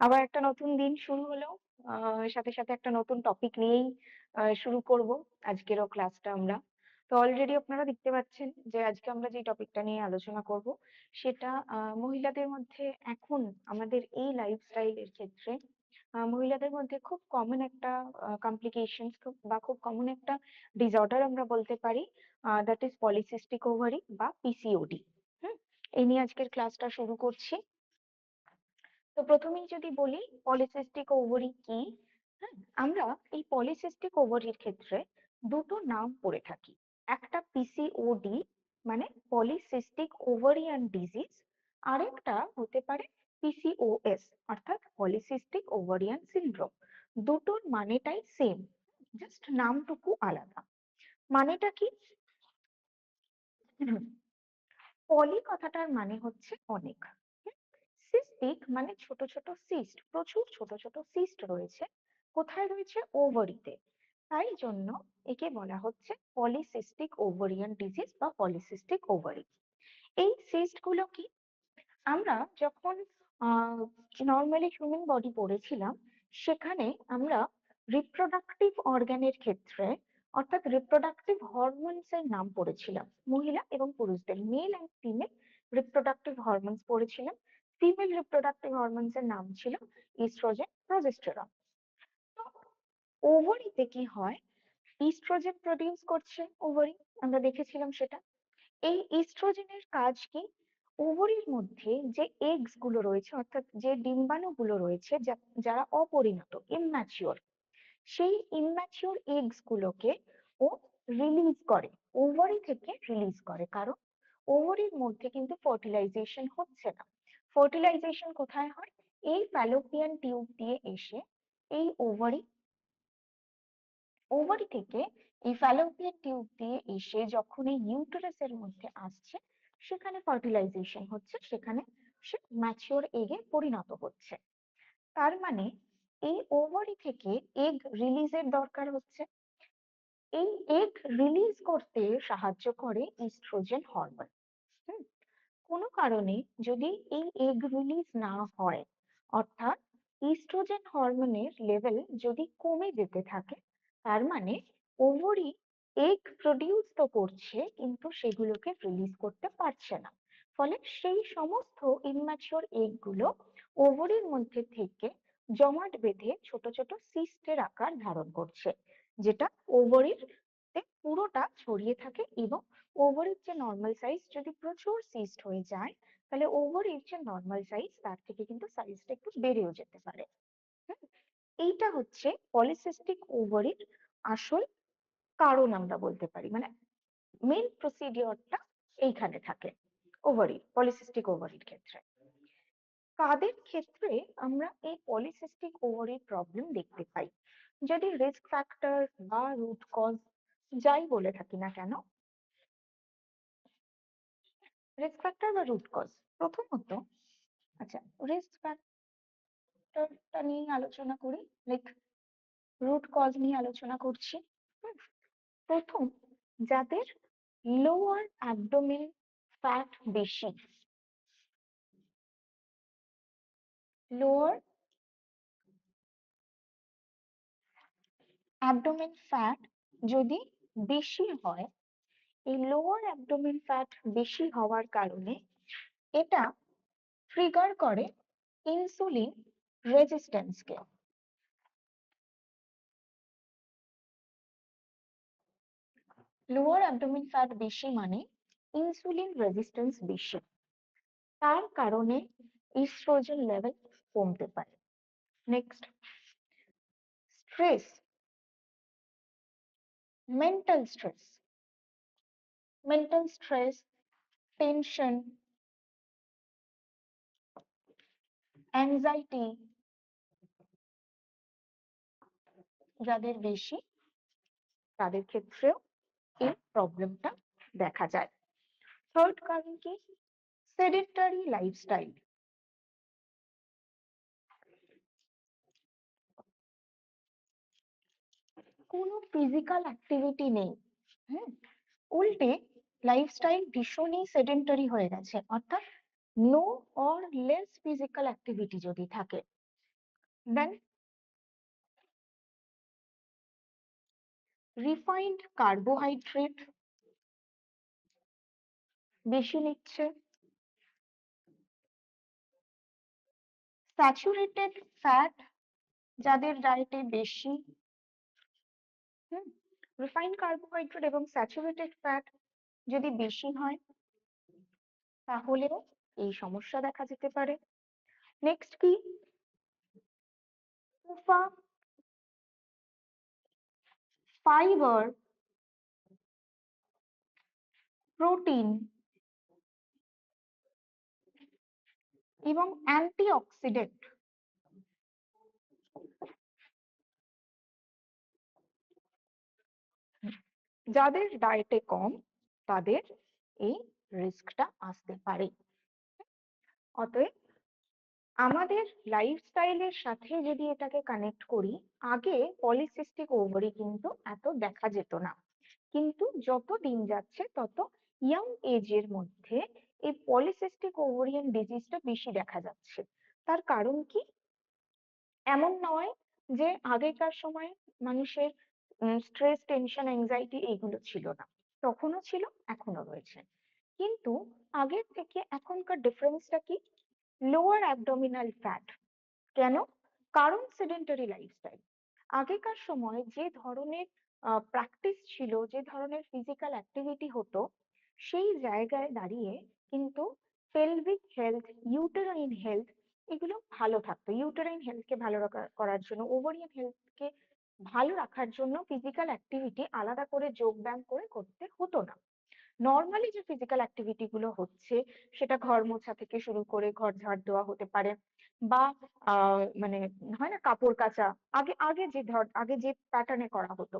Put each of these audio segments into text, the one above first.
আবার একটা নতুন দিন শুরু হলো। সাথে, সাথে একটা নতুন টপিক নিয়েই শুরু করব আজকেরও ক্লাসটা আমরা। তো অলরেডি আপনারা দেখতে পাচ্ছেন যে আজকে আমরা যে টপিকটা নিয়ে আলোচনা করব সেটা মহিলাদের মধ্যে এখন আমাদের এই লাইফস্টাইল এর ক্ষেত্রে মহিলাদের মধ্যে খুব কমন একটা কমপ্লিকেশনস বা খুব কমন একটা ডিসঅর্ডার আমরা বলতে পারি, দ্যাট ইজ পলিসিস্টিক ওভারি বা পিসিওডি। হুম, এই নিয়ে আজকের ক্লাসটা শুরু করছি। তো প্রথমেই যদি বলি পলিসিস্টিক ওভারি কি। হ্যাঁ, আমরা এই পলিসিস্টিক ওভারির ক্ষেত্রে দুটো নাম পড়ে থাকি। একটা পিসিওডি মানে পলিসিস্টিক ওভারিয়ান ডিজিজ, আরেকটা হতে পারে পিসিওএস অর্থাৎ পলিসিস্টিক ওভারিয়ান সিনড্রোম। দুটোর মানেটাই সেম, জাস্ট নামটুকু আলাদা। মানেটা কি? পলি কথাটার মানে হচ্ছে অনেক, সিস্টিক মানে ছোট ছোট সিস্ট, প্রচুর ছোট ছোট সিস্ট রয়েছে। কোথায় রয়েছে? ওভারিতে। তাই জন্য একে বলা হচ্ছে পলিসিস্টিক ওভারিয়ান ডিজিজ বা পলিসিস্টিক ওভারি। এই সিস্ট গুলো কি? আমরা যখন নর্মালি হিউম্যান বডি পড়েছিলাম, সেখানে আমরা রিপ্রোডাক্টিভ অর্গানের ক্ষেত্রে অর্থাৎ রিপ্রোডাক্টিভ হরমোনস এর নাম পড়েছিলাম। মহিলা এবং পুরুষদের, male and female reproductive hormones পড়েছিলাম। ফিমেল রিপ্রোডাক্টিভ হরমোনস এর নাম ছিল ইস্ট্রোজেন, প্রজেস্টেরন। তো ওভারিতে কি হয়? ইস্ট্রোজেন প্রডিউস করছে ওভারি, আমরা দেখেছিলাম সেটা। এই ইস্ট্রোজেনের কাজ কি? ওভারির মধ্যে যে এগস গুলো রয়েছে অর্থাৎ যে ডিম্বাণু গুলো রয়েছে যারা অপরিণত, ইম্যাচিওর, সেই ইম্যাচিওর এগস গুলোকে ও রিলিজ করে, ওভারি থেকে রিলিজ করে। কারণ ওভারির মধ্যে কিন্তু ফার্টিলাইজেশন হচ্ছে না। ফার্টিলাইজেশন কোথায় হয়? এই ফ্যালোপিয়ান টিউব দিয়ে এসে এই ওভারি থেকে এই ফ্যালোপিয়ান টিউব দিয়ে এসে যখন এই ইউটেরাসের মধ্যে আসছে, সেখানে ফার্টিলাইজেশন হচ্ছে, সেখানে সে ম্যাচিওর এগে পরিণত হচ্ছে। তার মানে এই ওভারি থেকে এগ রিলিজের দরকার হচ্ছে। এই এগ রিলিজ করতে সাহায্য করে ইস্ট্রোজেন হরমোন। হুম, কোনো কারণে যদি এই এগ রিলিজ না হয়, অর্থাৎ ইস্ট্রোজেন হরমোনের লেভেল যদি কমে যেতে থাকে, তার মানে ওভারি এগ প্রডিউস তো করছে কিন্তু সেগুলোকে রিলিজ করতে পারছে না। ফলে সেই সমস্ত ইম্যাচিওর এগ গুলো ওভারির মধ্যে থেকে জমাট বেঁধে ছোট ছোট সিস্টের আকার ধারণ করছে, যেটা ওভারির পুরোটা ছড়িয়ে থাকে। এবং ওভারির যে নর্মাল সাইজ যদি প্রচুর সিস্ট হয়ে যায়, তাহলে ওভারির যে নর্মাল সাইজ তার থেকে কিন্তু সাইজটা একটু বেড়েও যেতে পারে। হুম, এইটা হচ্ছে পলিসিস্টিক ওভারির আসল কারণ আমরা বলতে পারি, মানে মেন প্রসিডিওরটা এইখানে থাকে পলিসিস্টিক ওভারির ক্ষেত্রে। কাদের ক্ষেত্রে আমরা এই পলিসিস্টিক ওভারির প্রবলেম দেখতে পাই? যদি রিস্ক ফ্যাক্টর বা রুট কজ যাই বলে থাকি না কেন, রিস্ক ফ্যাক্টর বা রুট কজ, প্রথমত আচ্ছা রিস্ক ফ্যাক্টরটা নিয়ে আলোচনা করি, লাইক রুট কজ নিয়ে আলোচনা করছি। হুম, প্রথম, যাদের লোয়ার অ্যাবডোমেন ফ্যাট বেশি, লোয়ার অ্যাবডোমেন ফ্যাট যদি বেশি হয়, এই লোয়ার অ্যাবডোমেন ফ্যাট বেশি হওয়ার কারণে এটা ট্রিগার করে ইনসুলিন রেজিস্ট্যান্সকে। লোয়ার অ্যাবডোমেন ফ্যাট বেশি মানে ইনসুলিন রেজিস্ট্যান্স বেশি, তার কারণে ইস্ট্রোজেন লেভেল কমতে পারে। Next, stress, mental stress, tension, anxiety যাদের বেশি, তাদের ক্ষেত্রেও এই প্রবলেমটা দেখা যায়। থার্ড কারণ কি? Sedentary lifestyle. কোনো ফিজিক্যাল অ্যাক্টিভিটি নেই। হুম, উল্টে লাইফস্টাইল ভীষণই সেডেন্টারি হয়ে গেছে, অর্থাৎ no or less physical activity যদি থাকে, দেন রিফাইন্ড কার্বোহাইড্রেট বেশি নিচ্ছে, স্যাচুরেটেড ফ্যাট যাদের ডায়েটে বেশি, হুম, রিফাইন্ড কার্বোহাইড্রেট এবং স্যাচুরেটেড ফ্যাট যদি বেশি হয় তাহলেও এই সমস্যা দেখা যেতে পারে। নেক্সট কি, উফা, ফাইবার, প্রোটিন এবং অ্যান্টিঅক্সিডেন্ট যাদের ডায়েটে কম তাদের এই রিস্কটা আসতে পারে। অতএব আমাদের লাইফস্টাইলের সাথে যদি এটাকে কানেক্ট করি, আগে পলিসিস্টিক ওভারি কিন্তু এত দেখা যেত না, কিন্তু যত দিন যাচ্ছে তত ইয়াং এজের মধ্যে এই পলিসিস্টিক ওভারিয়ান ডিজিজটা বেশি দেখা যাচ্ছে। তার কারণ কি, এমন নয় যে আগেকার সময় মানুষের স্ট্রেস, টেনশন, অ্যাংজাইটি এইগুলো ছিল না, তখনও ছিল, এখনো রয়েছে, কিন্তু আগের থেকে এখনকার ডিফারেন্সটা কি, লোয়ার অ্যাবডোমিনাল ফ্যাট। কেন? কারণ সেডেন্টারি লাইফস্টাইল। আগেকার সময় যে ধরনের প্র্যাকটিস ছিল, যে ধরনের ফিজিক্যাল অ্যাক্টিভিটি হতো, সেই জায়গায় দাঁড়িয়ে কিন্তু পেলভিক হেলথ, ইউটেরাইন হেলথ এগুলো ভালো থাকতো। ইউটেরাইন হেলথকে ভালো করার জন্য, ওভারিয়ান হেলথকে ভালো রাখার জন্য ফিজিক্যাল অ্যাক্টিভিটি আলাদা করে যোগ ব্যায়াম করে করতে হতো না। নর্মালি যে ফিজিক্যাল অ্যাক্টিভিটি গুলো হচ্ছে, সেটা ঘর মোছা থেকে শুরু করে ঘর ঝাড় দেওয়া হতে পারে, বা মানে হয় না কাপড় কাচা, আগে আগে যে আগে যে প্যাটার্নে করা হতো,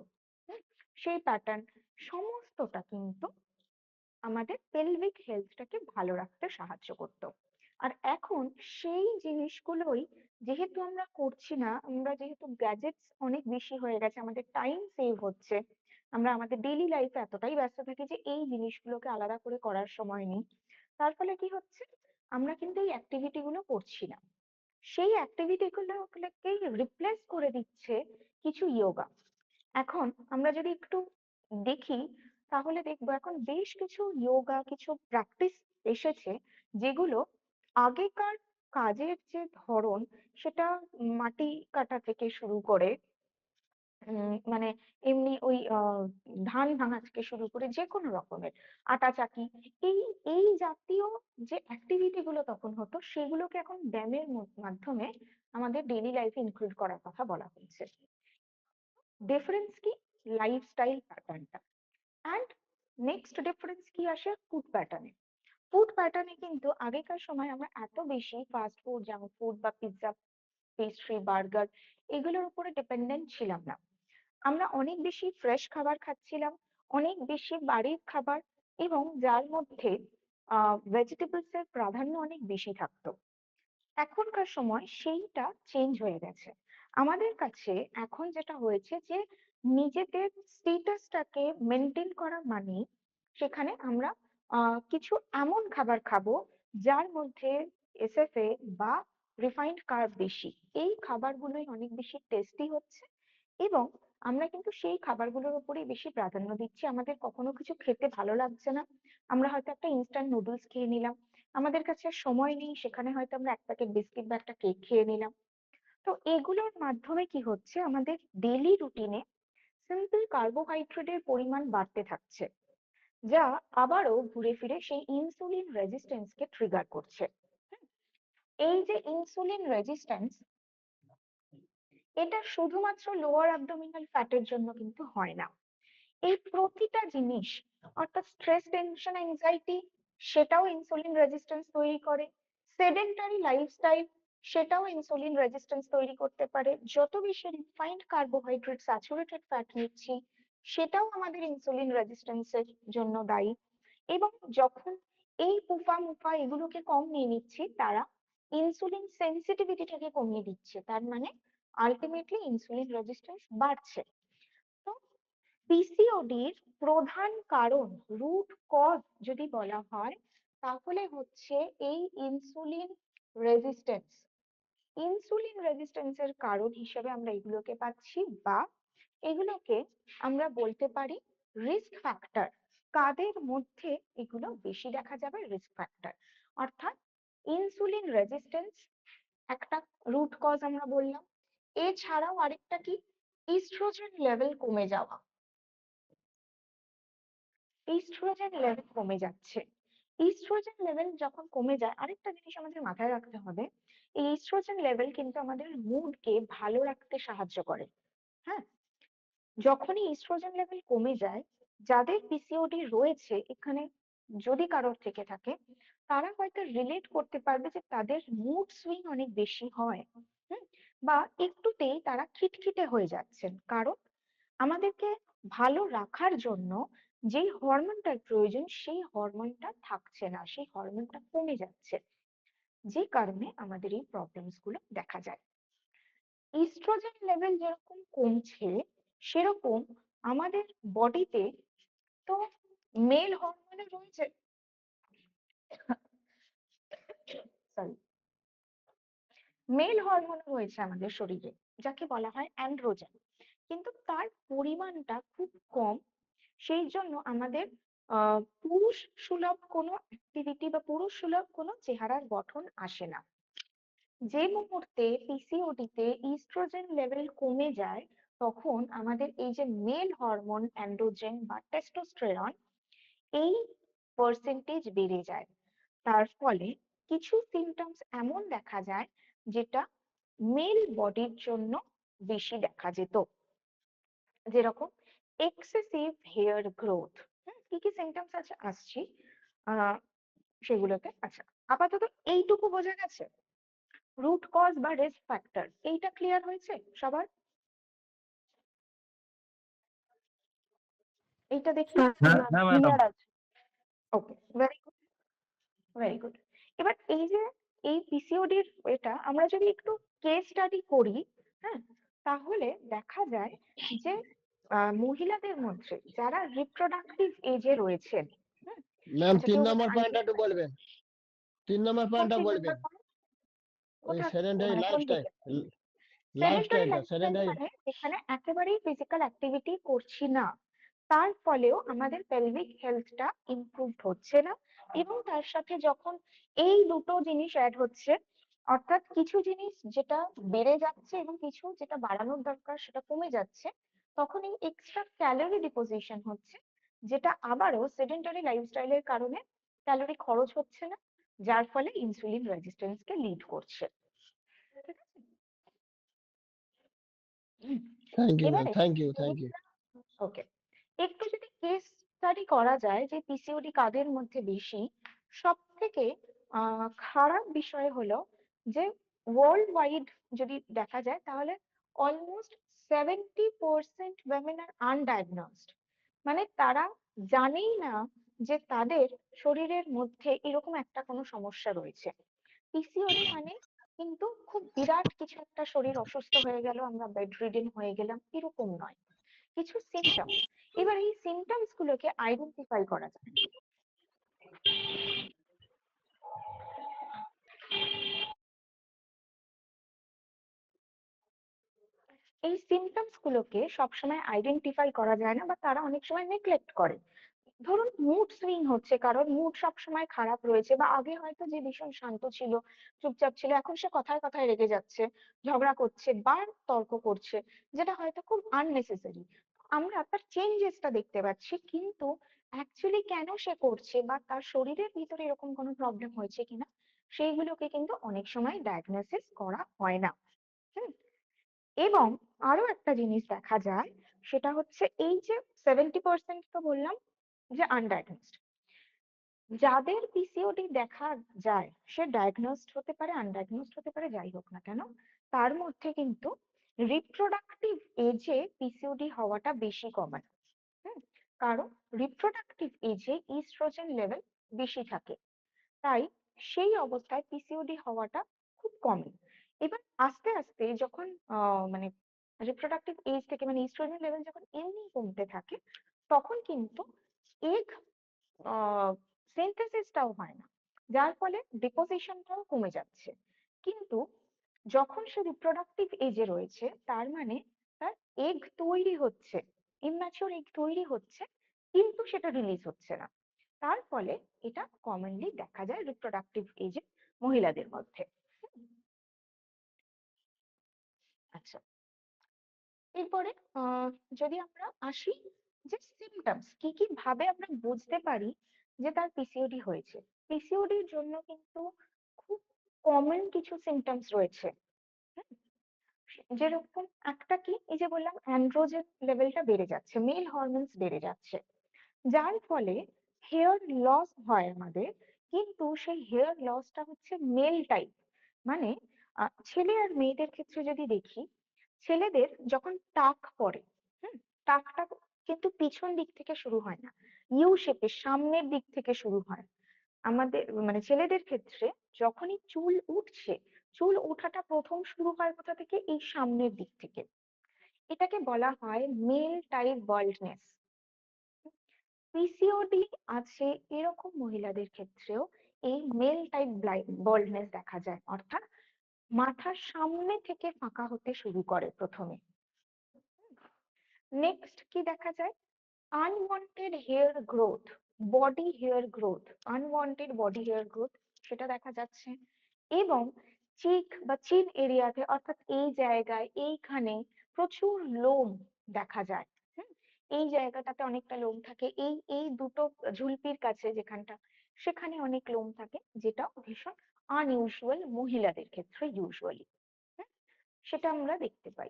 হুম, সেই প্যাটার্ন সমস্তটা কিন্তু আমাদের পেলভিক হেলথটাকে ভালো রাখতে সাহায্য করতো। আর এখন সেই জিনিসগুলোই যেহেতু আমরা করছি না, আমরা যেহেতু গ্যাজেটস অনেক বেশি হয়ে গেছে, আমাদের টাইম সেভ হচ্ছে, আমরা আমাদের ডেইলি লাইফে এতটাই ব্যস্ত থাকি যে এই জিনিসগুলোকে আলাদা করে করার সময় নেই। তার ফলে কি হচ্ছে, আমরা কিন্তু এই অ্যাক্টিভিটি গুলো করছি না, সেই অ্যাক্টিভিটি গুলোকেই রিপ্লেস করে দিচ্ছে কিছু যোগা। এখন আমরা যদি একটু দেখি তাহলে দেখবো এখন বেশ কিছু যোগা, কিছু প্র্যাকটিস এসেছে যেগুলো আগেকার কাজের যে ধরন, সেটা মাটি কাটা থেকে শুরু করে মানে এমনি ওই ধান ভাঙা থেকে শুরু করে যে কোনো রকমের আটা চাকি, এই এই জাতীয় যে অ্যাক্টিভিটি গুলো তখন হতো সেগুলোকে এখন ব্যায়ামের মাধ্যমে আমাদের ডেইলি লাইফে ইনক্লুড করার কথা বলা হয়েছে। ডিফারেন্স কি, লাইফস্টাইল প্যাটার্নটা। অ্যান্ড নেক্সট ডিফারেন্স কি আসে, ফুড প্যাটার্নে। ফুড প্যাটার্নে কিন্তু আগেকার সময় আমরা এত বেশি ফাস্ট ফুড, জাঙ্ক ফুড বা পিৎজা, পেস্ট্রি, বার্গার এগুলোর উপরে ডিপেন্ডেন্ট ছিলাম না, আমরা অনেক বেশি ফ্রেশ খাবার খাচ্ছিলাম, অনেক বেশি বাড়ির খাবার, এবং যার মধ্যে ভেজিটেবলস এর প্রাধান্য অনেক বেশি থাকতো। এখনকার সময় সেইটা চেঞ্জ হয়ে গেছে। আমাদের কাছে এখন যেটা হয়েছে যে নিজেদের স্টেটাসটাকে মেনটেন করা মানে সেখানে আমরা কিছু এমন খাবার খাবো যার মধ্যে এসএফএ বা রিফাইন্ড কার্ব বেশি, এই খাবারগুলোই অনেক বেশি টেস্টি হচ্ছে, এবং আমরা কিন্তু সেই খাবারগুলোর উপরেই বেশি প্রাধান্য দিচ্ছি। আমাদের কখনো কিছু খেতে ভালো লাগছে না, আমরা হয়তো একটা ইনস্ট্যান্ট নুডলস খেয়ে নিলাম, আমাদের কাছে আর সময় নেই, সেখানে হয়তো আমরা এক প্যাকেট বিস্কিট বা একটা কেক খেয়ে নিলাম। তো এগুলোর মাধ্যমে কি হচ্ছে, আমাদের ডেইলি রুটিনে সিম্পল কার্বোহাইড্রেটের পরিমাণ বাড়তে থাকছে, যা আবারও ঘুরে ফিরে সেই ইনসুলিন রেজিস্ট্যান্সকে ট্রিগার করছে। এই যে ইনসুলিন রেজিস্ট্যান্স, এটা শুধুমাত্র লোয়ার অ্যাবডোমিনাল ফ্যাটের জন্য কিন্তু হয় না, এই প্রতিটা জিনিস, অর্থাৎ স্ট্রেস, টেনশন, অ্যাংজাইটি সেটাও ইনসুলিন রেজিস্ট্যান্স তৈরি করে, সেডেন্টারি লাইফস্টাইল সেটাও ইনসুলিন রেজিস্ট্যান্স তৈরি করতে পারে, যত বেশি রিফাইন্ড কার্বোহাইড্রেট, স্যাচুরেটেড ফ্যাট নিচ্ছি সেটাও আমাদের ইনসুলিন রেজিস্ট্যান্সের জন্য দায়ী। এবং যখন এই পুফা মুফা এগুলোকে কম নিয়ে নিচ্ছি, তারা ইনসুলিন সেন্সিটিভিটিটাকে কমিয়ে দিচ্ছে, তার মানে আলটিমেটলি ইনসুলিন রেজিস্ট্যান্স বাড়ছে। তো পিসিওডির প্রধান কারণ, রুট কজ যদি বলা হয়, তাহলে হচ্ছে এই ইনসুলিন রেজিস্ট্যান্স। ইনসুলিন রেজিস্ট্যান্সের কারণ হিসেবে আমরা এগুলোকে পাচ্ছি, বা এগুলোকে আমরা বলতে পারি রিস্ক ফ্যাক্টর। কাদের মধ্যে এগুলো বেশি দেখা যাবে? Risk factor. অর্থাৎ ইনসুলিন রেজিস্ট্যান্স একটা রুট কজ আমরা বললাম। এছাড়াও আরেকটা কি? ইস্ট্রোজেন লেভেল কমে যাওয়া। ইস্ট্রোজেন লেভেল কমে যাচ্ছে। ইস্ট্রোজেন লেভেল যখন কমে যায়, আরেকটা জিনিস আমাদের মাথায় রাখতে হবে, এই ইস্ট্রোজেন লেভেল কিন্তু আমাদের মুডকে ভালো রাখতে সাহায্য করে। হ্যাঁ, যখনই ইস্ট্রোজেন লেভেল কমে যায়, যাদের পিসিওডি রয়েছে এখানে যদি কারোর থেকে থাকে, তারা হয়তো রিলেট করতে পারবে যে তাদের মুড সুইং অনেক বেশি হয়। বা একটুতেই তারা খিটখিটে হয়ে যাচ্ছেন, কারণ আমাদেরকে ভালো রাখার জন্য যেই হরমোনটার প্রয়োজন সেই হরমোনটা থাকছে না, সেই হরমোনটা কমে যাচ্ছে, যে কারণে আমাদের এই প্রবলেমস গুলো দেখা যায়। ইস্ট্রোজেন লেভেল যেরকম কমছে, সেরকম আমাদের বডিতে তো মেল হরমোনও রয়েছে, সরি, মেল হরমোন রয়েছে আমাদের শরীরে, যাকে বলা হয় অ্যান্ড্রোজেন, কিন্তু তার পরিমাণটা খুব কম। সেই জন্য আমাদের পুরুষ সুলভ কোনো অ্যাক্টিভিটি বা পুরুষ সুলভ কোনো চেহারার গঠন আসে না। যে মুহূর্তে পিসিওডি তে ইস্ট্রোজেন লেভেল কমে যায়, তখন আমাদের এই যে মেল হরমোন অ্যান্ড্রোজেন বা টেস্টোস্টেরন, এই পার্সেন্টেজ বেড়ে যায়। তার ফলে কিছু সিমটমস এমন দেখা যায় যেটা মেল বডির জন্য বেশি দেখা যেত, যেরকম এক্সেসিভ হেয়ার গ্রোথ। কি কি সিমটমস আছে আসছি আহ সেগুলোতে। আচ্ছা, আপাতত এইটুকু বোঝা গেছে, রুট কজ বা রিস্ক ফ্যাক্টর এইটা ক্লিয়ার হয়েছে সবার? এইটা দেখি হ্যাঁ হ্যাঁ ম্যাডাম। ক্লিয়ার আছে। ওকে, ভেরি গুড, ভেরি গুড। এবার এই যে এই পিসিওডির এটা আমরা যদি একটু কেস স্টাডি করি, হ্যাঁ, তাহলে দেখা যায় যে মহিলাদের মধ্যে যারা রিপ্রোডাক্টিভ এজে রয়েছেন, হুম, ম্যাম আচ্ছা 3 কেউ নম্বর বলুন আন্টি, পয়েন্টটা একটু বলবেন, 3 নম্বর কোন পয়েন্টটা 3 নম্বর বলবেন। পয়েন্ট? ওই কোথা, সেডেন্টারি মানে কোন লাইফস্টাইল, দিকে? সেডেন্টারি লাইফস্টাইলটা লাইফস্টাইল সেডেন্টারি। মানে যেখানে একেবারেই ফিজিক্যাল অ্যাক্টিভিটি করছি না, তার ফলেও আমাদের পেলভিক হেলথটা ইমপ্রুভ হচ্ছে না। এবং তার সাথে যখন এই দুটো জিনিস অ্যাড হচ্ছে, অর্থাৎ কিছু জিনিস যেটা বেড়ে যাচ্ছে এবং কিছু যেটা বাড়ানোর দরকার সেটা কমে যাচ্ছে, তখন এই এক্সট্রা ক্যালোরি ডিপোজিশন হচ্ছে, যেটা আবারও সেডেন্টারি লাইফস্টাইলের কারণে ক্যালোরি খরচ হচ্ছে না, যার ফলে ইনসুলিন রেজিস্ট্যান্সকে লিড করছে। ঠিক আছে? থ্যাংক ইউ ম্যাম, এবারে থ্যাংক ইউ, যদি থ্যাংক ইউ। ওকে, একটু যদি কেস স্টাডি করা যায় যে পিসিওডি কাদের মধ্যে বেশি, সব থেকে খারাপ বিষয় হলো যে ওয়ার্ল্ড ওয়াইড যদি দেখা যায় তাহলে অলমোস্ট 70% women আর আনডায়াগনোজড, মানে তারা জানেই না যে তাদের শরীরের মধ্যে এরকম একটা কোনো সমস্যা রয়েছে। পিসিওডি মানে কিন্তু খুব বিরাট কিছু একটা, শরীর অসুস্থ হয়ে গেল, আমরা বেড রিডেন হয়ে গেলাম, এরকম নয়, কিছু সিমটমস। এবার এই সিমটমস গুলোকে আইডেন্টিফাই করা যায়। এই সিমটমস গুলোকে সবসময় আইডেন্টিফাই করা যায় না, বা তারা অনেক সময় নেগলেক্ট করে। ধরুন মুড সুইং হচ্ছে, কারণ মুড সব সময় খারাপ রয়েছে, বা আগে হয়তো যে ভীষণ শান্ত ছিল, চুপচাপ ছিল, এখন সে কথায় কথায় রেগে যাচ্ছে, ঝগড়া করছে বা তর্ক করছে, যেটা হয়তো খুব আননেসেসারি। আমরা তার চেঞ্জেসটা দেখতে পাচ্ছি, কিন্তু অ্যাকচুয়ালি কেন সে করছে বা তার শরীরের ভিতরে এরকম কোনো প্রবলেম হয়েছে কিনা, সেইগুলোকে কিন্তু অনেক সময় ডায়াগনোসিস করা হয় না। হুম, এবং আরো একটা জিনিস দেখা যায়, সেটা হচ্ছে এই যে 70% তো বললাম যে আনডায়াগনোসড, যাদের পিসিওডি দেখা যায় সে ডায়াগনোসড হতে পারে, আনডায়াগনোসড হতে পারে, যাই হোক না কেন, তার মধ্যে কিন্তু রিপ্রোডাক্টিভ এজে পিসিওডি হওয়াটা বেশি কমন। হুম, কারণ রিপ্রোডাক্টিভ এজে ইস্ট্রোজেন লেভেল বেশি থাকে, তাই সেই অবস্থায় পিসিওডি হওয়াটা খুব কমন। এবার আস্তে আস্তে যখন মানে রিপ্রোডাক্টিভ এজ থেকে, মানে ইস্ট্রোজেন লেভেল যখন এমনি কমতে থাকে, তখন কিন্তু এগ সিনথেসিসটাও হয় না, যার ফলে ডিপোজিশনটাও কমে যাচ্ছে। কিন্তু যখন সে রিপ্রোডাক্টিভ এজে রয়েছে তার মানে তার এগ তৈরি হচ্ছে, ইম্যাচিওর এগ তৈরি হচ্ছে, কিন্তু সেটা রিলিজ হচ্ছে না। তার ফলে এটা কমনলি দেখা যায় রিপ্রোডাক্টিভ এজে মহিলাদের মধ্যে। আচ্ছা, এরপরে যদি আমরা আসি যে সিমটমস কি কি ভাবে আমরা বুঝতে পারি যে তার পিসিওডি হয়েছে। পিসিওডির জন্য কিন্তু খুব কমন কিছু সিমটমস রয়েছে। হুম, যেরকম একটা কি, এই যে বললাম অ্যান্ড্রোজেন লেভেলটা বেড়ে যাচ্ছে, মেল হরমোনস বেড়ে যাচ্ছে, যার ফলে হেয়ার লস হয় আমাদের, কিন্তু সেই হেয়ার লসটা হচ্ছে মেল টাইপ। মানে ছেলে আর মেয়েদের ক্ষেত্রে যদি দেখি, ছেলেদের যখন টাক পড়ে, হুম, টাকটা কিন্তু পিছন দিক থেকে শুরু হয় না, ইউ শেপে সামনের দিক থেকে শুরু হয়। আমাদের মানে ছেলেদের ক্ষেত্রে যখনই চুল উঠছে, চুল ওঠাটা প্রথম শুরু হয় কোথা থেকে, এই সামনের দিক থেকে। এটাকে বলা হয় মেল টাইপ বল্ডনেস। পিসিওডি আছে এরকম মহিলাদের ক্ষেত্রেও এই মেল টাইপ বল্ডনেস দেখা যায়, অর্থাৎ মাথার সামনে থেকে ফাঁকা হতে শুরু করে প্রথমে। নেক্সট কি দেখা যায়, unwanted hair growth, body hair growth, unwanted body hair growth সেটা দেখা যাচ্ছে। এবং চিক বা চিন এরিয়াতে, অর্থাৎ এই জায়গায় এইখানে প্রচুর লোম দেখা যায়। হুম, এই জায়গাটাতে অনেকটা লোম থাকে, এই এই দুটো ঝুলপির কাছে যেখানটা, সেখানে অনেক লোম থাকে, যেটা ভীষণ আনইউজুয়াল মহিলাদের ক্ষেত্রে ইউজুয়ালি। সেটা আমরা দেখতে পাই।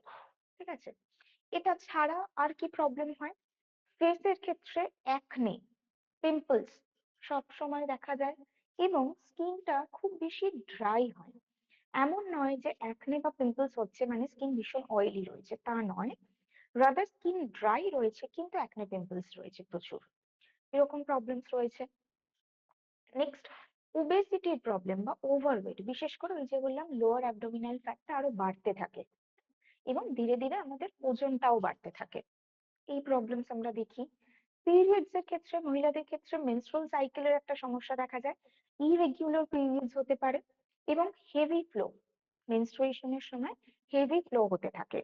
ঠিক আছে, এটা ছাড়া আর কি প্রবলেম হয়, ফেসের ক্ষেত্রে অ্যাকনে, পিম্পলস সব সময় দেখা যায়, এবং স্কিনটা খুব বেশি ড্রাই হয়। এমন নয় যে অ্যাকনে বা পিম্পলস হচ্ছে মানে স্কিন ভীষণ অয়েলি রয়েছে, তা নয়, রাদার স্কিন ড্রাই রয়েছে কিন্তু অ্যাকনে পিম্পলস রয়েছে প্রচুর, এরকম প্রবলেমস রয়েছে। নেক্সট, ওবেসিটির প্রবলেম বা ওভারওয়েট, বিশেষ করে ওই যে বললাম লোয়ার অ্যাবডোমিনাল ফ্যাটটা আরো বাড়তে থাকে, এবং ধীরে ধীরে আমাদের ওজনটাও বাড়তে থাকে, এই প্রবলেমস আমরা দেখি। পিরিয়ডস এর ক্ষেত্রে, মহিলাদের ক্ষেত্রে মেনস্ট্রুয়াল সাইকেলের একটা সমস্যা দেখা যায়, ইরেগুলার পিরিয়ডস হতে পারে, এবং হেভি ফ্লো, মেনস্ট্রুয়েশনের সময় হেভি ফ্লো হতে থাকে।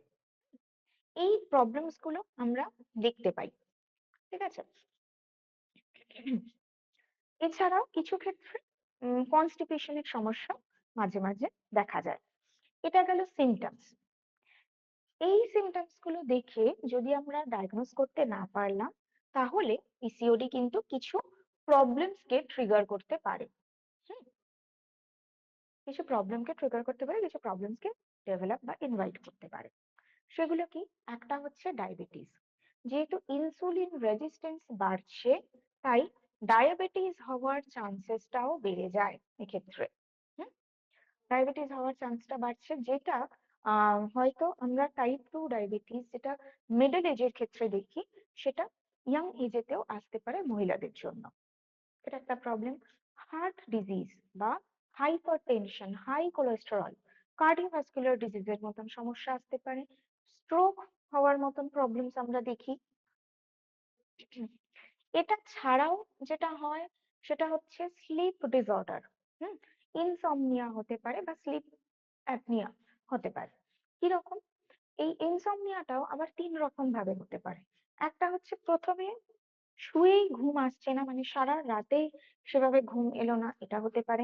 এই প্রবলেমস গুলো আমরা দেখতে পাই। ঠিক আছে, এছাড়াও কিছু ক্ষেত্রে কনস্টিপেশনের সমস্যা মাঝে মাঝে দেখা যায়। এটা গেল সিমটমস। এই সিমটমস গুলো দেখে যদি আমরা ডায়াগনোস করতে না পারলাম, তাহলে পিসিওডি কিন্তু কিছু প্রবলেমস কে ট্রিগার করতে পারে। হুম, কিছু প্রবলেমকে ট্রিগার করতে পারে, কিছু প্রবলেমসকে ডেভেলপ বা ইনভাইট করতে পারে। সেগুলো কি, একটা হচ্ছে ডায়াবেটিস, যেহেতু ইনসুলিন রেজিস্ট্যান্স বাড়ছে, তাই ডায়াবেটিস হওয়ার চান্সেসটাও বেড়ে যায় এক্ষেত্রে। হুম, ডায়াবেটিস হওয়ার চান্সটা বাড়ছে, যেটা হয়তো আমরা টাইপ 2 ডায়াবেটিস যেটা মিডল এজের ক্ষেত্রে দেখি, সেটা ইয়াং এজেতেও আসতে পারে মহিলাদের জন্য, এটা একটা প্রবলেম। হার্ট ডিজিজ বা hypertension, high cholesterol, cardiovascular ডিজিজের মতন সমস্যা আসতে পারে, স্ট্রোক হওয়ার মতন প্রবলেমস আমরা দেখি। এটা ছাড়াও যেটা হয় সেটা হচ্ছে স্লিপ ডিসঅর্ডার। হুম, ইনসomnia হতে পারে বা স্লিপ অ্যাপনিয়া হতে পারে। কিরকম, এই ইনসomniaটাও আবার 3 রকম ভাবে হতে পারে। একটা হচ্ছে প্রথমে শুয়েই ঘুম আসছে না, মানে সারা রাতে সেভাবে ঘুম এলো না, এটা হতে পারে।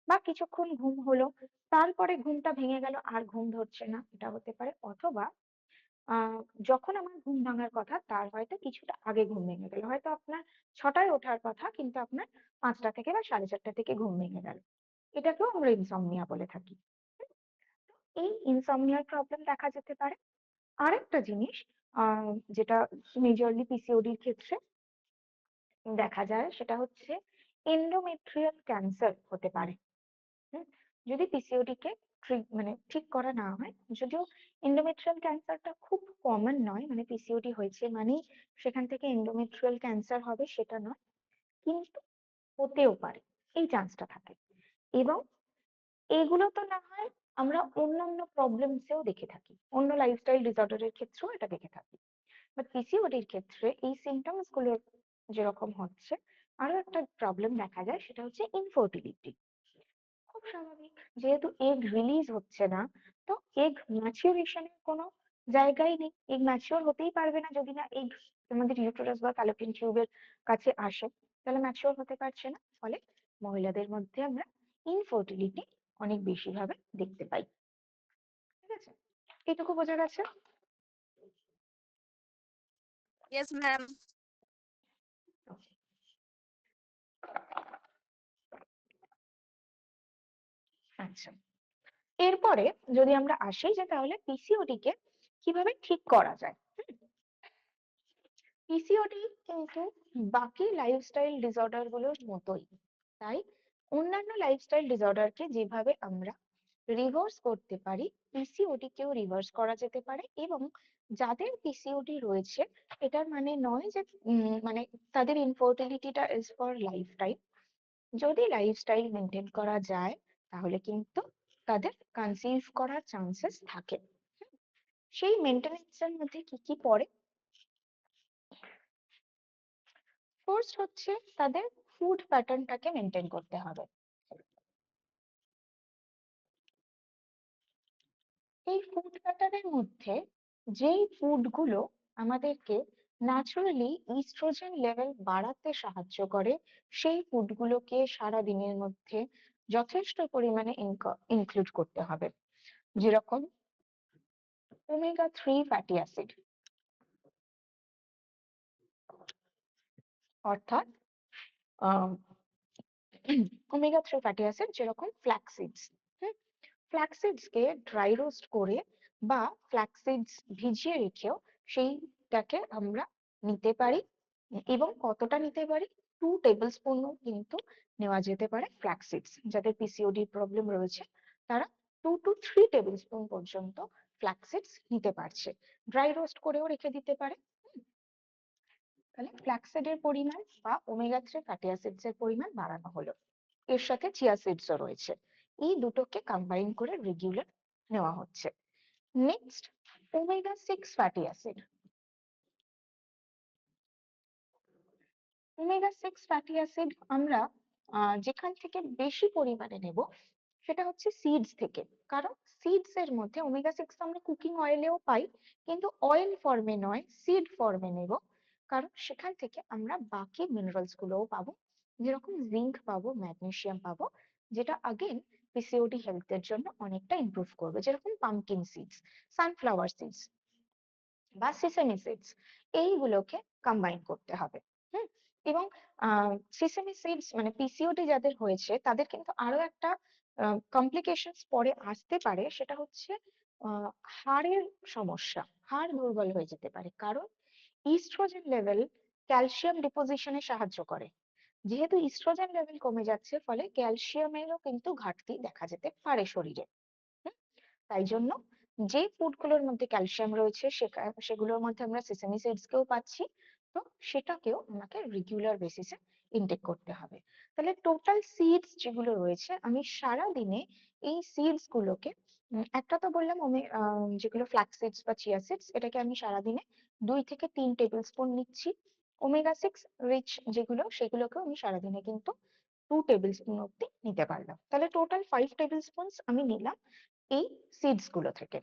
বা কিছুক্ষণ ঘুম হলো, তারপরে ঘুমটা ভেঙে গেল, আর ঘুম ধরছে না, এটা হতে পারে। অথবা আহ যখন আমার ঘুম ভাঙার কথা তার হয়তো কিছুটা আগে ঘুম ভেঙে গেল, হয়তো আপনার 6টায় ওঠার কথা কিন্তু আপনার 5টা থেকে বা 4:30 থেকে ঘুম ভেঙে গেল, এটাকেও আমরা ইনসomnia বলে থাকি। এই ইনসomniaর প্রবলেম দেখা যেতে পারে। আরেকটা জিনিস যেটা মেজরলি পিসিওডির ক্ষেত্রে দেখা যায়, সেটা হচ্ছে এন্ডোমেট্রিয়াল ক্যান্সার হতে পারে। হুম, যদি পিসিওডি কে মানে ঠিক করা না হয়, যদিও এন্ডোমেট্রিয়াল ক্যান্সারটা খুব কমন নয়, মানে পিসিওডি হয়েছে মানে সেখান থেকে এন্ডোমেট্রিয়াল ক্যান্সার হবে সেটা নয়, কিন্তু হতেও পারে, এই চান্সটা থাকে। এবং এইগুলো তো না হয় আমরা অন্যান্য প্রবলেমসেও দেখে থাকি, অন্য লাইফস্টাইল ডিসঅর্ডারের ক্ষেত্রেও এটা দেখে থাকি, বাট পিসিওডির ক্ষেত্রে এই সিমটমস গুলো যেরকম হচ্ছে, আরো একটা প্রবলেম দেখা যায়, সেটা হচ্ছে ইনফার্টিলিটি। খুব স্বাভাবিক, যেহেতু এগ রিলিজ হচ্ছে না, তো এগ ম্যাচিউরেশনের কোনো জায়গাই নেই, এগ ম্যাচিওর হতেই পারবে না যদি না এগ আমাদের ইউটেরাস বা ফ্যালোপিয়ান টিউবের কাছে আসে, তাহলে ম্যাচিওর হতে পারছে না, ফলে মহিলাদের মধ্যে আমরা ইনফার্টিলিটি অনেক বেশি ভাবে দেখতে পাই। ঠিক আছে, এইটুকু বোঝা গেছে? Yes, ma'am. আচ্ছা, এরপরে যদি আমরা আসি যে তাহলে পিসিওডি কে কিভাবে ঠিক করা যায়। পিসিওডি কিন্তু বাকি লাইফস্টাইল ডিসঅর্ডার গুলোর মতোই, তাই অন্যান্য লাইফস্টাইল ডিসঅর্ডারকে যেভাবে আমরা রিভার্স করতে পারি, পিসিওডি কেও রিভার্স করা যেতে পারে। এবং যাদের পিসিওডি রয়েছে, এটার মানে নয় যে মানে তাদের ইনফার্টিলিটিটা ইজ ফর লাইফ টাইম। যদি লাইফস্টাইল মেনটেন করা যায় তাহলে কিন্তু তাদের কনসিভ করার চান্সেস থাকে। সেই মেনটেনেন্সের মধ্যে কি কি পড়ে? ফার্স্ট হচ্ছে তাদের ফুড প্যাটার্নটাকে মেনটেন করতে হবে। এই ফুড প্যাটার্নের মধ্যে যেই ফুড গুলো আমাদেরকে ন্যাচারালি ইস্ট্রোজেন লেভেল বাড়াতে সাহায্য করে, সেই ফুড গুলোকে সারা দিনের মধ্যে যথেষ্ট পরিমাণে ইনক্লুড করতে হবে। যেরকম ওমেগা 3 ফ্যাটি অ্যাসিড, অর্থাৎ ওমেগা 3 ফ্যাটি অ্যাসিড যেরকম ফ্ল্যাক্স সিডস। ফ্ল্যাক্স সিডস কে ড্রাই রোস্ট করে বা ফ্ল্যাক্স সিডস ভিজিয়ে রেখেও সেইটাকে আমরা নিতে পারি। এবং কতটা নিতে পারি? 2 টেবিল স্পুন কিন্তু নেওয়া যেতে পারে। ফ্ল্যাক্স সিডস যাদের পিসিওডি প্রবলেম রয়েছে তারা 2 to 3 টেবিল স্পুন পর্যন্ত ফ্ল্যাক্স সিডস নিতে পারছে, ড্রাই রোস্ট করেও রেখে দিতে পারে। তাহলে ফ্ল্যাক্সিডের পরিমাণ বা ওমেগা 3 ফ্যাটি অ্যাসিডস এর পরিমাণ বাড়ানো হলো। এর সাথে চিয়া সিডসও রয়েছে, এই দুটোকে কম্বাইন করে রেগুলার নেওয়া হচ্ছে। Next, omega 6 fatty acid. Omega 6 fatty acid আমরা যেখান থেকে বেশি পরিমাণে নেব সেটা হচ্ছে সিডস থেকে। কারণ সিডস এর মধ্যে ওমেগা 6 আমরা কুকিং অয়েলেও পাই, কিন্তু অয়েল ফর্মে নয়, সিড ফর্মে নেব। কারণ সেখান থেকে আমরা বাকি মিনারেলস গুলোও পাবো, যেরকম জিঙ্ক পাবো, ম্যাগনেসিয়াম পাবো, যেটা আগেন পিসিওডি হেলথের জন্য অনেকটা ইমপ্রুভ করবে। যেরকম পামকিন সিডস, সানফ্লাওয়ার সিডস বা সিসেমি সিডস, এইগুলোকে কম্বাইন করতে হবে। হুম, এবং সিসেমি সিডস মানে পিসিওডি যাদের হয়েছে তাদের কিন্তু আরো একটা কমপ্লিকেশনস পরে আসতে পারে, সেটা হচ্ছে হাড়ের সমস্যা, হাড় দুর্বল হয়ে যেতে পারে। কারণ ইস্ট্রোজেন লেভেল ক্যালসিয়াম ডিপোজিশনে সাহায্য করে। যেহেতু ইস্ট্রোজেন লেভেল কমে যাচ্ছে, ফলে ক্যালসিয়ামেরও কিন্তু ঘাটতি দেখা যেতে পারে শরীরে। তাই জন্য যে ফুড গুলোর মধ্যে ক্যালসিয়াম রয়েছে সেগুলোর মধ্যে আমরা সেসামি সিডস কেও পাচ্ছি, তো সেটাকেও আমাকে রেগুলার বেসিসে ইনটেক করতে হবে। তাহলে টোটাল সিডস যেগুলো রয়েছে আমি সারা দিনে এই সিডস গুলোকে একটা তো বললাম যেগুলো ফ্ল্যাক্স সিডস বা চিয়া সিডস, এটাকে আমি সারাদিনে 2 থেকে 3 টেবিল স্পুন নিচ্ছি। ওমেগা 6 রিচ যেগুলো সেগুলোকেও আমি সারাদিনে কিন্তু 2 টেবিল স্পুন অব্দি নিতে পারলাম। তাহলে টোটাল 5 টেবিল স্পুন আমি নিলাম এই সিডস গুলো থেকে।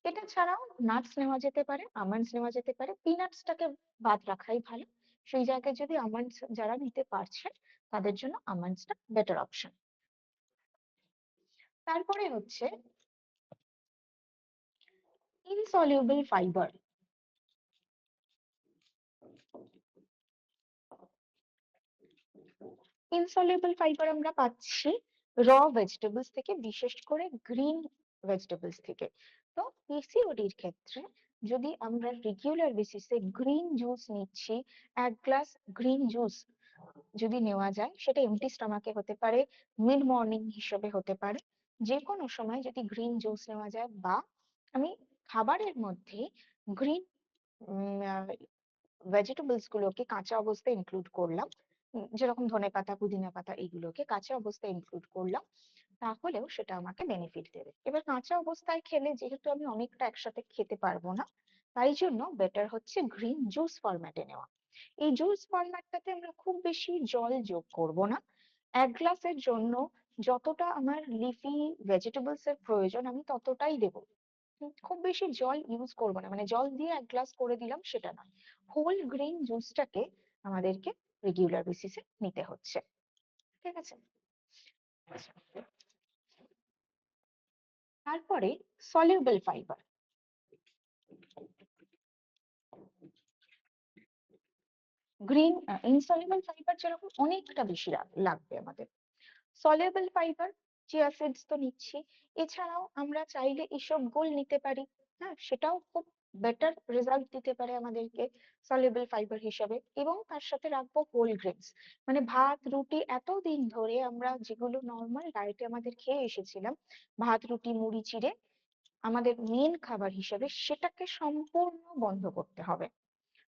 এটা ছাড়াও নাটস নেওয়া যেতে পারে, আমন্ডস নেওয়া যেতে পারে, পিনাটসটাকে বাদ রাখাই ভালো। সেই জায়গায় যদি আমন্ডস যারা নিতে পারছে তাদের জন্য আমন্ডসটা বেটার অপশন। তারপরে হচ্ছে ইনসলিউবল ফাইবার। ইনসলিউবল ফাইবার আমরা পাচ্ছি র ভেজিটেবলস থেকে, বিশেষ করে গ্রিন ভেজিটেবলস থেকে। তো পিসিওডির ক্ষেত্রে যদি আমরা রেগুলার বেসিসে গ্রিন জুস নিচ্ছি, 1 গ্লাস গ্রিন জুস যদি নেওয়া যায়, সেটা এমটি স্টমাকে হতে পারে, মিড মর্নিং হিসেবে হতে পারে, যে কোনো সময় যদি গ্রিন জুস নেওয়া যায়, বা আমি খাবারের মধ্যে গ্রিন ভেজিটেবলস গুলোকে কাঁচা অবস্থায় ইনক্লুড করলাম, যেরকম ধনেপাতা, পুদিনা পাতা, এগুলোকে কাঁচা অবস্থায় ইনক্লুড করলাম, তাহলেও সেটা আমাকে বেনিফিট দেবে। এবার কাঁচা অবস্থায় খেলে যেহেতু আমি অনেকটা একসাথে খেতে পারবো না, তাই জন্য বেটার হচ্ছে গ্রিন জুস ফরম্যাটে নেওয়া। এই জুস ফরম্যাটটাতে আমরা খুব বেশি জল যোগ করব না। 1 গ্লাসের জন্য যতটা আমার লিফি ভেজিটেবলস এর প্রয়োজন আমি ততটাই দেবো। খুব বেশি জল ইউজ করবো না, মানে জল দিয়ে 1 গ্লাস করে দিলাম সেটা নয়, হোল গ্রেইন জুসটাকে আমাদেরকে রেগুলার বেসিসে নিতে হচ্ছে। ঠিক আছে, তারপরে soluble fibre. Green insoluble fibre যেরকম অনেকটা বেশি লাগবে আমাদের, সলিউবল ফাইবার চিয়া সিডস তো নিচ্ছি, এছাড়াও আমরা চাইলে ইসবগুল নিতে পারি। হ্যাঁ, সেটাও খুব বেটার রেজাল্ট দিতে পারে আমাদেরকে সলিউবল ফাইবার হিসাবে। এবং তার সাথে রাখবো হোল গ্রেনস, মানে ভাত রুটি এতদিন ধরে আমরা যেগুলো নর্মাল ডায়েটে আমাদের খেয়ে এসেছিলাম, ভাত রুটি মুড়ি চিড়ে আমাদের মেন খাবার হিসেবে, সেটাকে সম্পূর্ণ বন্ধ করতে হবে।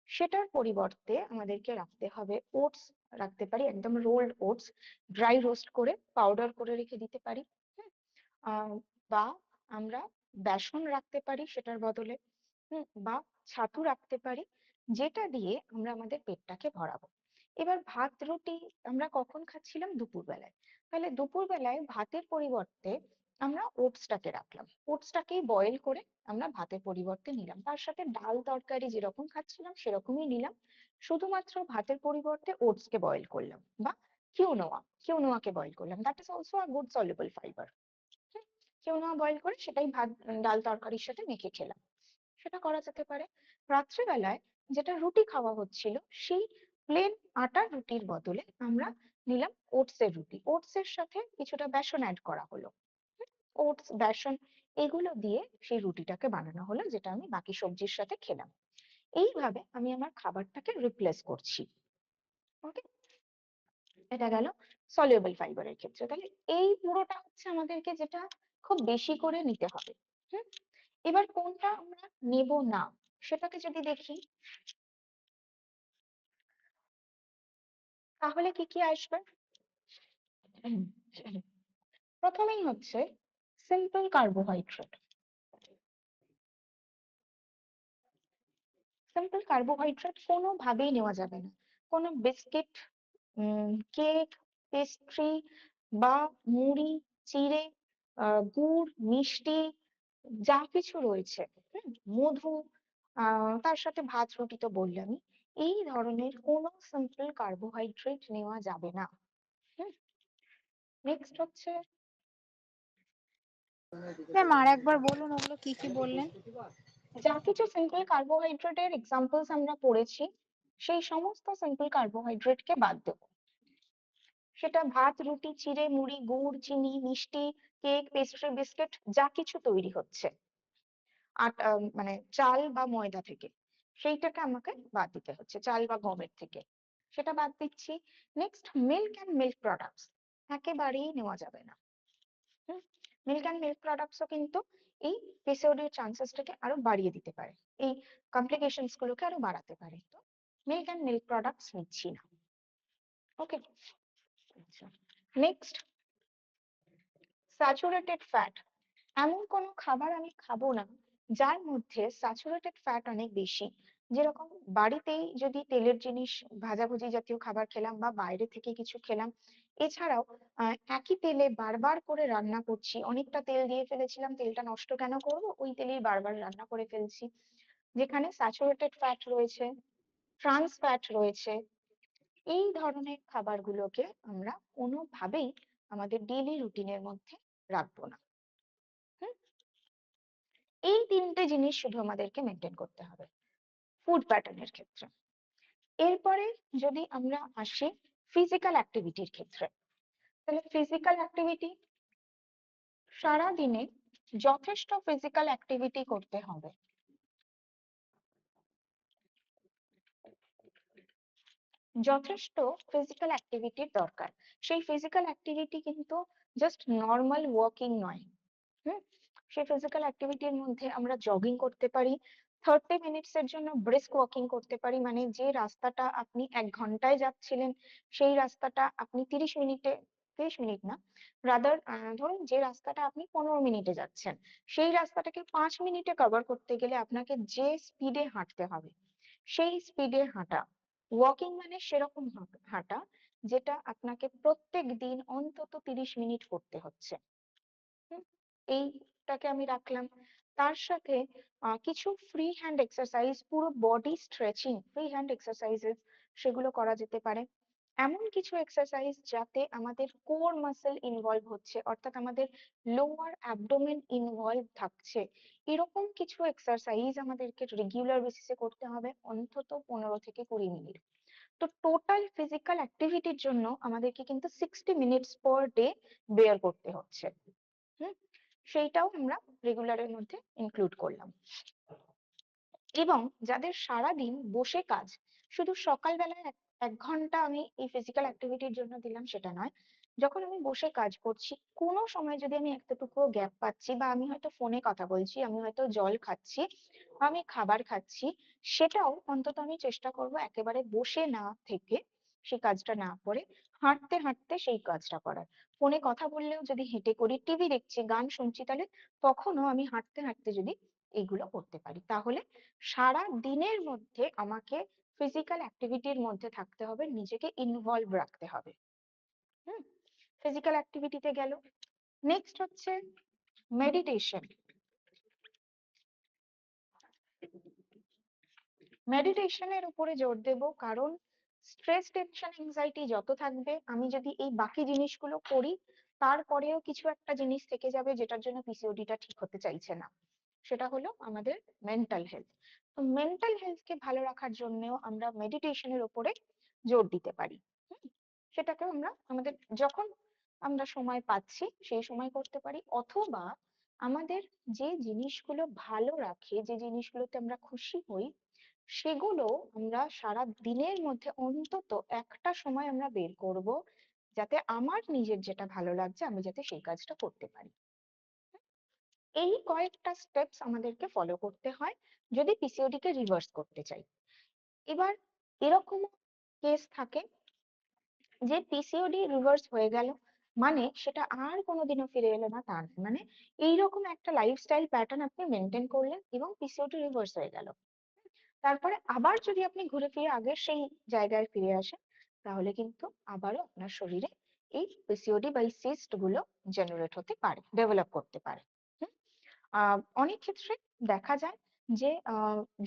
সেটার পরিবর্তে আমাদেরকে রাখতে হবে ওটস, রাখতে পারি একদম রোলড ওটস, ড্রাই রোস্ট করে পাউডার করে রেখে দিতে পারি। হুম, বা আমরা বেসন রাখতে পারি সেটার বদলে, বা ছাতু রাখতে পারি, যেটা দিয়ে আমরা আমাদের পেটটাকে ভরাবো। এবার ভাত রুটি আমরা কখন খাচ্ছিলাম? দুপুর বেলায়। তাহলে দুপুর বেলায় ভাতের পরিবর্তে আমরা ওটসটাকে রাখলাম, ওটসটাকেই বয়েল করে আমরা ভাতের পরিবর্তে নিলাম, তার সাথে ডাল তরকারি যেরকম খাচ্ছিলাম সেরকমই নিলাম, শুধুমাত্র ভাতের পরিবর্তে ওটস কে বয়েল করলাম, বা কিউনোয়াকে বয়েল করলাম, that is also a good soluble fibre. Quinoa boil করে সেটাই ভাত ডাল তরকারির সাথে মেখে খেলাম, সেটা করা যেতে পারে। রাত্রিবেলায় যেটা রুটি খাওয়া হচ্ছিল, সেই প্লেন আটার রুটির বদলে আমরা নিলাম ওটসের রুটি, ওটসের সাথে কিছুটা বেসন অ্যাড করা হলো, ওটস বেসন এগুলো দিয়ে সেই রুটিটাকে বানানো হলো, যেটা আমি বাকি সবজির সাথে খেলাম। এইভাবে আমি আমার খাবারটাকে রিপ্লেস করছি। ওকে, এটা গেল সলিউবল ফাইবারের ক্ষেত্রে। তাহলে এই পুরোটা হচ্ছে আমাদেরকে যেটা খুব বেশি করে নিতে হবে। হুম, এবার কোনটা আমরা নেব না সেটাকে যদি দেখি, তাহলে কি কি আসবে? প্রথমেই হচ্ছে সিম্পল কার্বোহাইড্রেট। সিম্পল কার্বোহাইড্রেট কোনোভাবেই নেওয়া যাবে না। কোনো বিস্কিট, কেক, পেস্ট্রি বা মুড়ি, চিড়ে, গুড়, মিষ্টি যা কিছু রয়েছে, মধু, তার সাথে ভাত রুটি তো বললামই, এই ধরনের কোনো সিম্পল কার্বোহাইড্রেট নেওয়া যাবে না। নেক্সট হচ্ছে, ম্যাম আর একবার বলুন ওগুলো কি কি বললেন? যা কিছু সিম্পল কার্বোহাইড্রেটের এক্সাম্পলস আমরা পড়েছি, সেই সমস্ত সিম্পল কার্বোহাইড্রেটকে বাদ দেবো। সেটা ভাত রুটি চিড়ে মুড়ি গুড় চিনি মিষ্টি কেক পেস্ট্রি বিস্কিট যা কিছু তৈরি হচ্ছে মানে চাল বা ময়দা থেকে, সেইটাকে আমাকে বাদ দিতে হচ্ছে, চাল বা গমের থেকে, সেটা বাদ দিচ্ছি। Next, milk and milk products একেবারেই নেওয়া যাবে না। মিল্ক অ্যান্ড মিল্ক প্রোডাক্টসও কিন্তু এই পিসিওডি এর চান্সেসটাকে আরো বাড়িয়ে দিতে পারে, এই কমপ্লিকেশনস গুলোকে আরো বাড়াতে পারে। তো মিল্ক অ্যান্ড মিল্ক প্রোডাক্টস নিচ্ছি না। ওকে, আচ্ছা, নেক্সট, স্যাচুরেটেড ফ্যাট। এমন কোনো খাবার আমি খাবো না যার মধ্যে স্যাচুরেটেড ফ্যাট অনেক বেশি। যেরকম বাড়িতেই যদি তেলের জিনিস ভাজাভুজি জাতীয় খাবার খেলাম বা বাইরে থেকে কিছু খেলাম, এছাড়াও একই তেলে বারবার করে রান্না করছি, অনেকটা তেল দিয়ে ফেলেছিলাম, তেলটা নষ্ট কেন করব, ওই তেলেই বারবার রান্না করে ফেলছি, যেখানে স্যাচুরেটেড ফ্যাট রয়েছে, ট্রান্স ফ্যাট রয়েছে, এই ধরনের খাবারগুলোকে আমরা কোনোভাবেই আমাদের ডেইলি রুটিনের মধ্যে রাখবো না। হুম, এই তিনটে জিনিস শুধু আমাদেরকে মেনটেন করতে হবে ফুড প্যাটার্নের ক্ষেত্রে। এরপরে যদি আমরা আসি ফিজিক্যাল অ্যাক্টিভিটির ক্ষেত্রে, তাহলে ফিজিক্যাল অ্যাক্টিভিটি, সারা দিনে যথেষ্ট ফিজিক্যাল অ্যাক্টিভিটি করতে হবে। যথেষ্ট ফিজিক্যাল অ্যাক্টিভিটির দরকার। সেই ফিজিক্যাল অ্যাক্টিভিটি কিন্তু জাস্ট নর্মাল ওয়াকিং নয়। হুম, সেই ফিজিক্যাল অ্যাক্টিভিটির মধ্যে আমরা জগিং করতে পারি, 30 মিনিটস এর জন্য ব্রিস্ক ওয়াকিং করতে পারি, মানে যে রাস্তাটা আপনি 1 ঘন্টায় যাচ্ছিলেন সেই রাস্তাটা আপনি 30 মিনিটে, 30 মিনিট না, রাদার ধরুন যে রাস্তাটা আপনি 15 মিনিটে যাচ্ছেন, সেই রাস্তাটাকে 5 মিনিটে কভার করতে গেলে আপনাকে যে স্পিডে হাঁটতে হবে সেই স্পিডে হাঁটা। ওয়াকিং মানে সেরকম হাঁটা যেটা আপনাকে প্রত্যেক দিন অন্তত 30 মিনিট করতে হচ্ছে। এইটাকে আমি রাখলাম। তার সাথে কিছু ফ্রি হ্যান্ড এক্সারসাইজ, পুরো body stretching free hand exercises সেগুলো করা যেতে পারে। এমন কিছু এক্সারসাইজ যাতে আমাদের কোর মাসল ইনভলভ হচ্ছে, অর্থাৎ আমাদের লোয়ার অ্যাবডোমেন ইনভলভ থাকছে, এরকম কিছু এক্সারসাইজ আমাদেরকে রেগুলার বেসিসে করতে হবে, অন্তত 15 থেকে 20 মিনিট। তো টোটাল ফিজিক্যাল অ্যাক্টিভিটির জন্য আমাদেরকে কিন্তু 60 মিনিটস পার ডে বেয়ার করতে হচ্ছে। হুম, সেইটাও আমরা রেগুলারের মধ্যে ইনক্লুড করলাম। এবং যাদের সারাদিন বসে কাজ, শুধু সকালবেলায় 1 ঘন্টা আমি এই ফিজিক্যাল অ্যাক্টিভিটির জন্য দিলাম সেটা নয়, যখন আমি বসে কাজ করছি কোনো সময় যদি আমি এতটুকুও গ্যাপ পাচ্ছি, বা আমি হয়তো ফোনে কথা বলছি, আমি হয়তো জল খাচ্ছি, আমি খাবার খাচ্ছি, সেটাও অন্তত আমি চেষ্টা করব একেবারে বসে না থেকে সেই কাজটা না করে হাঁটতে হাঁটতে সেই কাজটা করার। ফোনে কথা বললেও যদি হেঁটে করি, টিভি দেখছি, গান শুনছি, তাহলে তখনও আমি হাঁটতে হাঁটতে যদি এইগুলো করতে পারি, তাহলে সারা দিনের মধ্যে আমাকে ফিজিক্যাল অ্যাক্টিভিটির মধ্যে থাকতে হবে, নিজেকে ইনভলভ রাখতে হবে। হুম, ফিজিক্যাল অ্যাক্টিভিটিতে গেল। নেক্সট হচ্ছে মেডিটেশন। মেডিটেশনের উপরে জোর দেব, কারণ স্ট্রেস, টেনশন, এনজাইটি যত থাকবে, আমি যদি এই বাকি জিনিসগুলো করি তারপরেও কিছু একটা জিনিস থেকে যাবে যেটার জন্য পিসিওডিটা ঠিক হতে চাইছে না। সেটা হলো আমাদের মেন্টাল হেলথ। তো মেন্টাল হেলথকে ভালো রাখার জন্যও আমরা মেডিটেশনের উপরে জোর দিতে পারি। হুম, সেটাকে আমরা আমাদের যখন আমরা সময় পাচ্ছি সেই সময় করতে পারি, অথবা আমাদের যে জিনিসগুলো ভালো রাখে, যে জিনিসগুলোতে আমরা খুশি হই, সেগুলো আমরা সারা দিনের মধ্যে অন্তত একটা সময় আমরা বের করব, যাতে আমার নিজের যেটা ভালো লাগছে আমি যাতে সেই কাজটা করতে পারি। এই কয়েকটা স্টেপস আমাদেরকে ফলো করতে হয় যদি পিসিওডি কে রিভার্স করতে চাই। এবার এরকম কেস থাকে যে পিসিওডি রিভার্স হয়ে গেল, মানে সেটা আর কোনোদিনও ফিরে এলো না তা নয়, মানে এইরকম একটা লাইফস্টাইল প্যাটার্ন আপনি মেনটেন করলেন এবং পিসিওডি রিভার্স হয়ে গেল, তারপরে আবার যদি আপনি ঘুরে ফিরে আগের সেই জায়গায় ফিরে আসেন, তাহলে কিন্তু আবারও আপনার শরীরে এই পিসিওডি বা সিস্ট গুলো জেনারেট হতে পারে, ডেভেলপ করতে পারে। হুম, অনেক ক্ষেত্রে দেখা যায় যে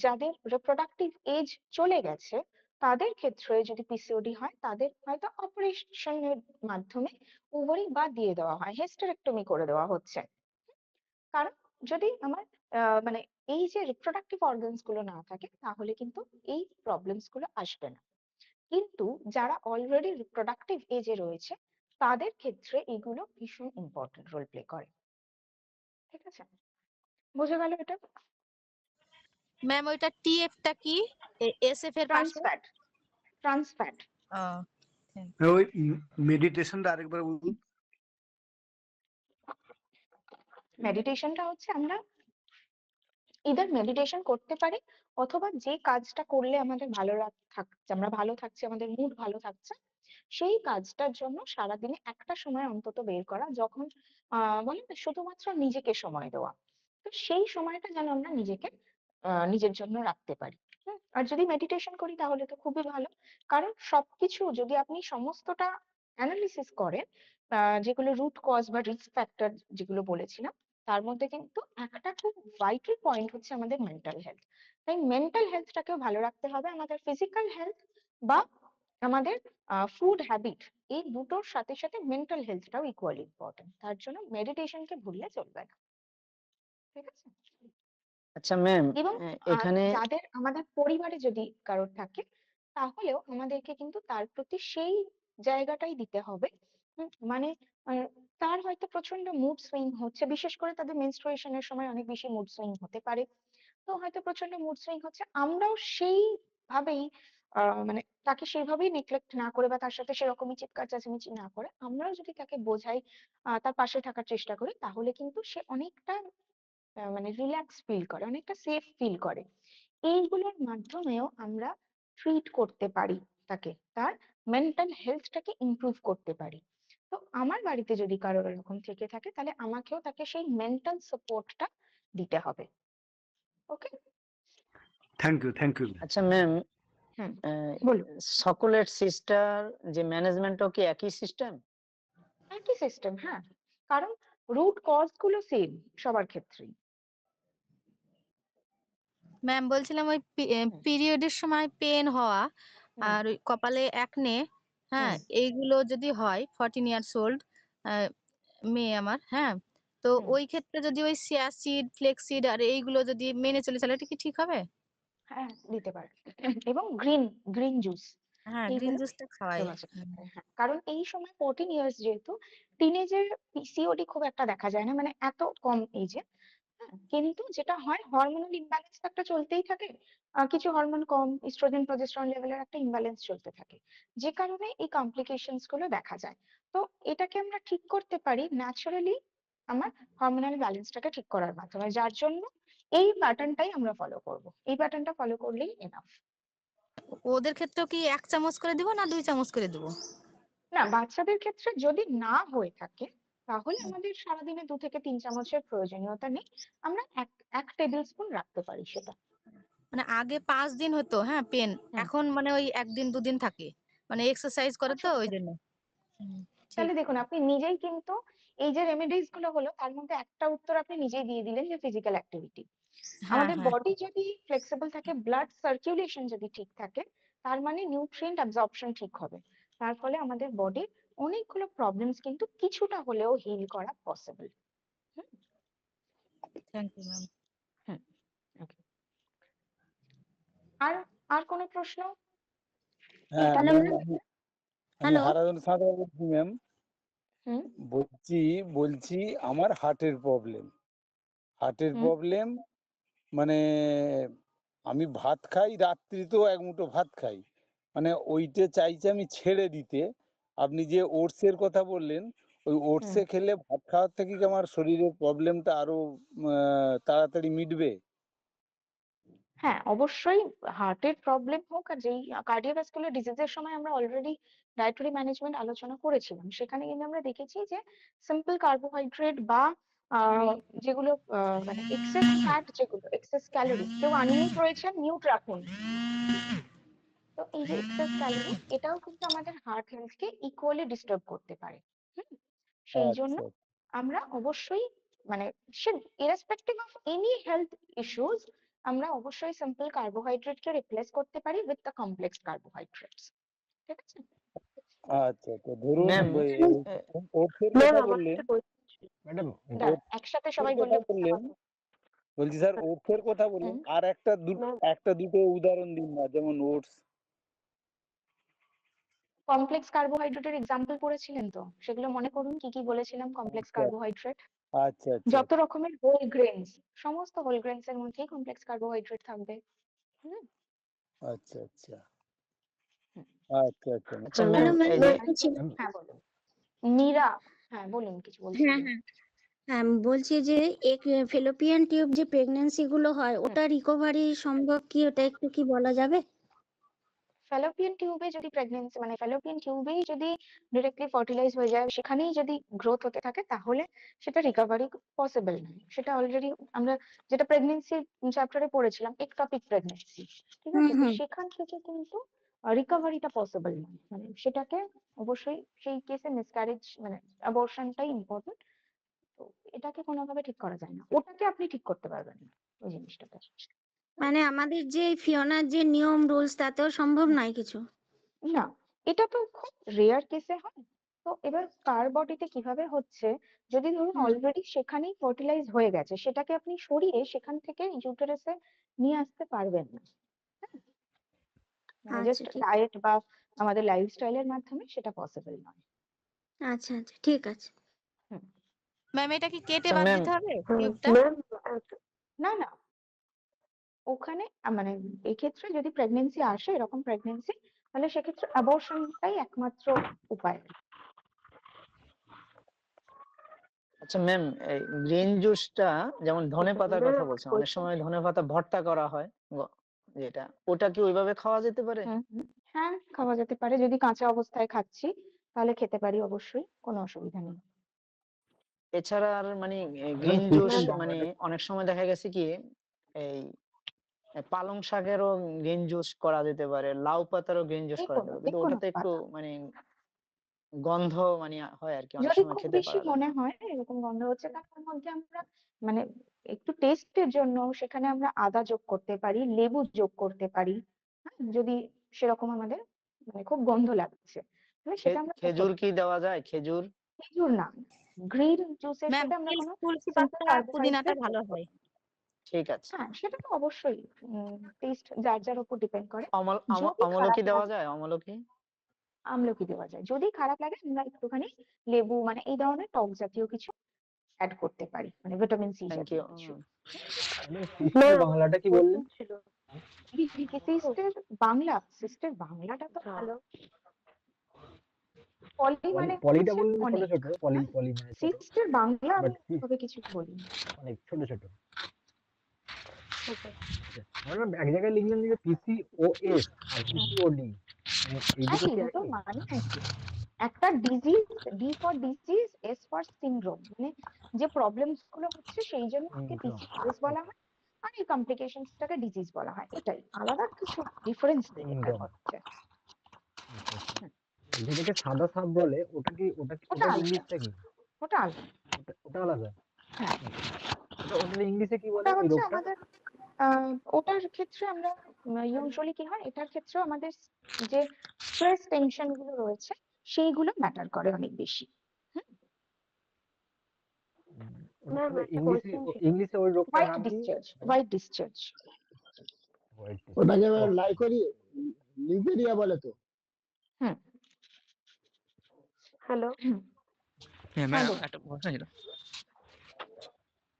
যাদের রিপ্রোডাক্টিভ এজ চলে গেছে তাদের ক্ষেত্রে যদি পিসিওডি হয়, তাদের হয়তো অপারেশনের মাধ্যমে ওভারি বাদ দিয়ে দেওয়া হয়, হিস্টেরেক্টমি করে দেওয়া হচ্ছে। কারণ যদি আমার মানে এই যে রিপ্রোডাক্টিভ অর্গানস গুলো না থাকে, তাহলে কিন্তু এই প্রবলেমস গুলো আসবে না। কিন্তু যারা অলরেডি রিপ্রোডাক্টিভ এজে রয়েছে তাদের ক্ষেত্রে এগুলো ভীষণ ইম্পর্টেন্ট রোল প্লে করে। ঠিক আছে, বুঝে গেল এটা? ম্যাম ওইটা টিএফটা কি? এসএফ এর ট্রান্স পাশে? Fat, trans fat. ওই মেডিটেশনটা আরেকবার বলুন। মেডিটেশনটা হচ্ছে আমরা ইদার মেডিটেশন করতে পারি, অথবা যে কাজটা করলে আমাদের ভালো থাকছে, আমরা ভালো থাকছি, আমাদের মুড ভালো থাকছে, সেই কাজটার জন্য সারাদিনে একটা সময় অন্তত বের করা, যখন বলে না শুধুমাত্র নিজেকে সময় দেওয়া, তো সেই সময়টা যেন আমরা নিজেকে নিজের জন্য রাখতে পারি। আর যদি মেডিটেশন করি তাহলে তো খুবই ভালো, কারণ সবকিছু যদি আপনি সমস্তটা অ্যানালিসিস করেন, যেগুলো রুট কজ বা রিস্ক ফ্যাক্টর যেগুলো বলেছিলাম, তার মধ্যে কিন্তু একটা খুব ভাইটাল পয়েন্ট হচ্ছে আমাদের মেন্টাল হেলথ। তাই মেন্টাল হেলথটাকেও ভালো রাখতে হবে। আমাদের ফিজিক্যাল হেলথ বা আমাদের ফুড হ্যাবিট, এই দুটোর সাথে সাথে মেন্টাল হেলথটাও ইকুয়ালি ইম্পর্টেন্ট, তার জন্য মেডিটেশনকে ভুললে চলবে না। ঠিক আছে? আচ্ছা ম্যাম, এবং এখানে যাদের আমাদের পরিবারে যদি কারোর থাকে, তাহলেও আমাদেরকে কিন্তু তার প্রতি সেই জায়গাটাই দিতে হবে। মানে তার হয়তো প্রচন্ড মুড সুইং হচ্ছে, বিশেষ করে তাদের মেনস্ট্রুয়েশনের সময় অনেক বেশি মুড সুইং হতে পারে, তো হয়তো প্রচন্ড মুড সুইং হচ্ছে, আমরাও সেই ভাবেই মানে তাকে সেইভাবেই নেগলেক্ট না করে বা তার সাথে সেরকমই চিৎকার চেঁচামেচি না করে আমরাও যদি তাকে বোঝাই, তার পাশে থাকার চেষ্টা করি, তাহলে কিন্তু সে অনেকটা মানে রিল্যাক্স ফিল করে, অনেকটা সেফ ফিল করে। এইগুলোর মাধ্যমেও আমরা ট্রিট করতে পারি তাকে, তার মেন্টাল হেলথটাকে ইমপ্রুভ করতে পারি। তো আমার বাড়িতে যদি কারোর এরকম থেকে থাকে, তাহলে আমাকেও তাকে সেই মেন্টাল সাপোর্টটা দিতে হবে। ওকে? Thank you. আচ্ছা ম্যাম, হুম আহ, বলুন। সকলের সিস্টার যে ম্যানেজমেন্টও কি একই সিস্টেম? একই সিস্টেম, হ্যাঁ, কারণ রুট কজ গুলো সেম সবার ক্ষেত্রেই। ম্যাম বলছিলাম ওই হুম পিরিয়ডের সময় পেন হওয়া হুম আর ওই কপালে একনে, হ্যাঁ, হুম এইগুলো যদি হয় 14 ইয়ার্স ওল্ড মেয়ে আমার, হ্যাঁ, তো হুম ওই ক্ষেত্রে যদি ওই সিয়াসিড ফ্লেক্সিড আর এইগুলো যদি মেনে চলে তাহলে এটা কি ঠিক হবে? হ্যাঁ দিতে পারে। এবং গ্রিন গ্রিন জুস হ্যাঁ, গ্রিন এইগুলো জুসটা খাওয়াই। দেওয়া যেতে পারে, হ্যাঁ, কারণ এই সময় 14 ইয়ার্স যেহেতু, টিনেজের পিসিওডি খুব একটা দেখা যায় না, মানে এত কম এজে। হ্যাঁ, কিন্তু যেটা হয় হরমোনাল ইমব্যালেন্স একটা চলতেই থাকে। কিছু হরমোন কম, ইস্ট্রোজেন প্রজেস্টেরন লেভেলের একটা ইমব্যালেন্স চলতে থাকে, যে কারণে এই কমপ্লিকেশনস গুলো দেখা যায়। তো এটাকে আমরা ঠিক করতে পারি ন্যাচারালি আমার হরমোনাল ব্যালেন্সটাকে ঠিক করার মাধ্যমে, যার জন্য এই প্যাটার্নটাই আমরা ফলো করব। এই প্যাটার্নটা ফলো করলেই এনাফ। ওদের ক্ষেত্রেও কি 1 চামচ করে দিব না 2 চামচ করে দিব? না, বাচ্চাদের ক্ষেত্রে যদি না হয়ে থাকে তাহলে আমাদের সারাদিনে 2 থেকে 3 চামচের প্রয়োজনীয়তা নেই। আমরা এক এক টেবিল স্পুন রাখতে পারি সেটা। মানে আগে 5 দিন হতো, হ্যাঁ, পেন, হুম এখন মানে ওই 1 দিন 2 দিন থাকে, মানে এক্সারসাইজ করে আচ্ছা তো ওই আচ্ছা। জন্য। হুম, ঠিক। তাহলে দেখুন, আপনি নিজেই কিন্তু এই যে রেমেডিস গুলো হলো তার মধ্যে একটা উত্তর আপনি নিজেই দিয়ে দিলেন, যে ফিজিক্যাল অ্যাক্টিভিটি। হ্যাঁ, আমাদের হ্যাঁ, বডি যদি ফ্লেক্সিবল থাকে, ব্লাড সার্কুলেশন যদি ঠিক থাকে, তার মানে নিউট্রিয়েন্ট অ্যাবজর্পশন ঠিক হবে। তার ফলে আমাদের বডির অনেকগুলো প্রবলেমস কিন্তু কিছুটা হলেও হিল করা পসিবল। হুম থ্যাংক ইউ ম্যাম। হুম okay. আর আর কোনো প্রশ্ন? হ্যাঁ হ্যালো ম্যাম, ম্যাম। আমি হ্যালো। হারাধন সাঁতরা বলছি ম্যাম। হুম বলছি আমার হার্টের হুম প্রবলেম, মানে আমি ভাত খাই, রাত্রিতেও এক মুঠো ভাত খাই, মানে ওইটা চাইছি আমি ছেড়ে দিতে। আপনি যে ওটস এর কথা বললেন, ওই ওটস হুম এ খেলে ভাত খাওয়ার থেকে কি আমার শরীরের প্রবলেমটা আরো তাড়াতাড়ি মিটবে? হ্যাঁ, অবশ্যই। হার্টের প্রবলেম হোক আর যেই কার্ডিওভাস্কুলার ডিজিজের সময় আমরা অলরেডি ডায়েটারি ম্যানেজমেন্ট আলোচনা করেছিলাম, সেখানে কিন্তু আমরা দেখেছি যে সিম্পল কার্বোহাইড্রেট বা আহ, যেগুলো মানে এক্সেস ফ্যাট, যেগুলো এক্সেস ক্যালোরি, কেউ আনমিউট রয়েছেন, মিউট রাখুন। তো এই যে এক্সেস ক্যালোরি, এটাও কিন্তু আমাদের হার্ট হেলথকে ইকুয়ালি ডিস্টার্ব করতে পারে। হুম, সেই জন্য আচ্ছা আমরা অবশ্যই, মানে সে irrespective of any health issues, আমরা অবশ্যই সিম্পল কার্বোহাইড্রেটকে রিপ্লেস করতে পারি উইথ দ্য কমপ্লেক্স কার্বোহাইড্রেটস। ঠিক আছে। আচ্ছা আচ্ছা, ধরুন ম্যাম ওটস এর ম্যাম কথা আমার বললেন, একটা question, ম্যাডাম দাঁড়ান, ওটস একসাথে এর সবাই বললে কথা বুঝতে বললেন, পারবো। বলছি স্যার ওটস এর কথা বললেন, হুম, আর একটা দুটো উদাহরণ দিন না, যেমন ওটস। কমপ্লেক্স কার্বোহাইড্রেটের এক্সাম্পল পড়েছিলেন তো, সেগুলো মনে করুন কি কি বলেছিলাম। কমপ্লেক্স আচ্ছা কার্বোহাইড্রেট আচ্ছা আচ্ছা যত রকমের হোল গ্রেনস, সমস্ত হোল গ্রেনস এর মধ্যেই কমপ্লেক্স কার্বোহাইড্রেট থাকবে। হুম আচ্ছা আচ্ছা হুম। আচ্ছা আচ্ছা আচ্ছা তো ম্যাম, হ্যালো ম্যাম, এই যে বলছি। হ্যাঁ বলুন। মীরা, হ্যাঁ বলুন, কিছু হ্যাঁ বলছিলেন। হ্যাঁ হ্যাঁ, বলছি যে ফেলোপিয়ান টিউব যে প্রেগন্যান্সি গুলো হয়, হুম। ওটা রিকভারি সম্ভব কি? ওটা একটু কি বলা যাবে? ফ্যালোপিয়ান টিউবে যদি প্রেগনেন্সি, মানে ফ্যালোপিয়ান টিউবেই যদি ডিরেক্টলি ফার্টিলাইজ হয়ে যায়, সেখানেই যদি গ্রোথ হতে থাকে, তাহলে সেটা রিকভারি পসিবল নয়। সেটা অলরেডি আমরা যেটা প্রেগনেন্সি চ্যাপ্টারে পড়েছিলাম, একটপিক প্রেগনেন্সি, ঠিক হুম আছে, তো হুম। সেখান থেকে কিন্তু রিকভারিটা পসিবল নয়। মানে সেটাকে অবশ্যই সেই কেসে মিসক্যারেজ, মানে অ্যাবর্শনটাই ইম্পর্টেন্ট। তো এটাকে কোনোভাবে ঠিক করা যায় না, ওটাকে আপনি ঠিক করতে পারবেন না, ওই জিনিসটাকে। মানে আমাদের যে ফিওনার যে নিয়ম রুলস, তাতেও সম্ভব নয় কিছু? না, এটা তো খুব রেয়ার কেসে হয়। তো এবার কার বডিতে কিভাবে হচ্ছে, যদি ধরুন হুম। অলরেডি সেখানেই ফার্টিলাইজ হয়ে গেছে, সেটাকে আপনি সরিয়ে সেখান থেকে ইউটেরাসে নিয়ে আসতে পারবেন না। মানে আচ্ছা জাস্ট ঠিক। ডায়েট বা আমাদের লাইফস্টাইলের মাধ্যমে সেটা পসিবল নয়। আচ্ছা আচ্ছা ঠিক আছে। হুম। ম্যাম এটা কি কেটে আচ্ছা বাদ ম্যাম, দিতে হবে টিউবটা? না না, ওখানে মানে এক্ষেত্রে যদি প্রেগনেন্সি আসে, এরকম প্রেগনেন্সি, তাহলে সেক্ষেত্রে অ্যাবর্শনটাই একমাত্র উপায়। আচ্ছা ম্যাম, এই গ্রিন জুসটা, যেমন ধনে পাতার কথা বলছেন, অনেক বলছেন। সময় ধনে পাতা ভর্তা করা হয়, যেটা, ওটা কি ওইভাবে খাওয়া যেতে পারে? হ্যাঁ, খাওয়া যেতে পারে, যদি কাঁচা অবস্থায় খাচ্ছি তাহলে খেতে পারি, অবশ্যই কোনো অসুবিধা নেই। এছাড়া আর মানে ম্যাম গ্রিন সুস্থ জুস, দাম মানে এটা। অনেক সময় দেখা গেছে কি, এই পালং শাকেরও গ্রিন জুস করা যেতে পারে, লাউ পাতারও গ্রিন জুস করা যেতে পারে, কিন্তু যেকোনো ওটাতে একটু পাতা। মানে গন্ধ মানে হয় আর কি, অনেক যদি সময় খুব খেতে বেশি পারা যায় মনে না। হয় এরকম গন্ধ হচ্ছে, তার মধ্যে আমরা মানে একটু টেস্টের জন্য সেখানে আমরা আদা যোগ করতে পারি, লেবু যোগ করতে পারি। হ্যাঁ, যদি সেরকম আমাদের মানে খুব গন্ধ লাগছে, তাহলে সেটা আমরা যোগ খেজুর করতে কি দেওয়া যায়? খেজুর? পারি। খেজুর না, গ্রিন জুসের ম্যাম সাথে আমরা কোনো তুলসী সিম্পল পাতা পুদিনাটা কার্বোহাইড্রেট ভালো হয়। ঠিক আছে। হ্যাঁ সেটা তো অবশ্যই টেস্ট যার যার উপর ডিপেন্ড করে। যদি খারাপ আমলকি দেওয়া লাগে যায়? আমলকি? আমলকি দেওয়া যায়, যদি খারাপ লাগে আমরা একটুখানি লেবু মানে এই ধরনের টক জাতীয় কিছু অ্যাড করতে পারি, মানে ভিটামিন সি থ্যাংক জাতীয় ইউ। কিছু। সিস্টের বাংলাটা কি বললেন? ছিল। সিস্টের বাংলাটা তো ভালো। পলি মানে পলিটা হচ্ছে বললেন ছোট অনেক, ছোট, পলি মানে ছোট, সিস্টের বাংলা বাট আমি তবে কিছু বলি। অনেক ছোট ছোট। আচ্ছা। আমরা এক জায়গায় লিখলেন যে PCOS আর PCOD, মানে এই দুটো একই কি দুটো একই? মানে একই। একটা disease, D for disease, S for syndrome, মানে যে প্রবলেমস গুলো হচ্ছে সেই জন্য ওকে সিনড্রোম। পিসিওএস বলা হয়, আর এই কমপ্লিকেশনসটাকে ডিজিজ বলা হয়। এটাই, আলাদা কিছু ডিফারেন্স নেই এটার সিনড্রোম। মধ্যে। যেটাকে সাদা সাপ বলে, ওটা কি ওটা ওটার আলাদা, ইংলিশটা কি? ওটা আলাদা। ওটা আলাদা। হ্যাঁ ওটার ইংলিশে কি বলে ওটা ওই হচ্ছে রোগটা? আমাদের ওটার ক্ষেত্রে আমরা ইউজুয়ালি কি হয়, এটার ক্ষেত্রে আমাদের যে স্ট্রেস টেনশন গুলো রয়েছে সেইগুলো ম্যাটার করে অনেক বেশি। ম্যাম একটা ইংলিশে কোয়েশ্চেন ছিল। ইংলিশে ওই রোগটার হোয়াইট নাম কি? Discharge, white discharge. ওটাকে লিবেরিয়া বলে তো। হুম হ্যালো। হুম, হ্যাঁ হ্যাঁ ম্যাডাম, বলুন। একটা প্রশ্ন ছিল।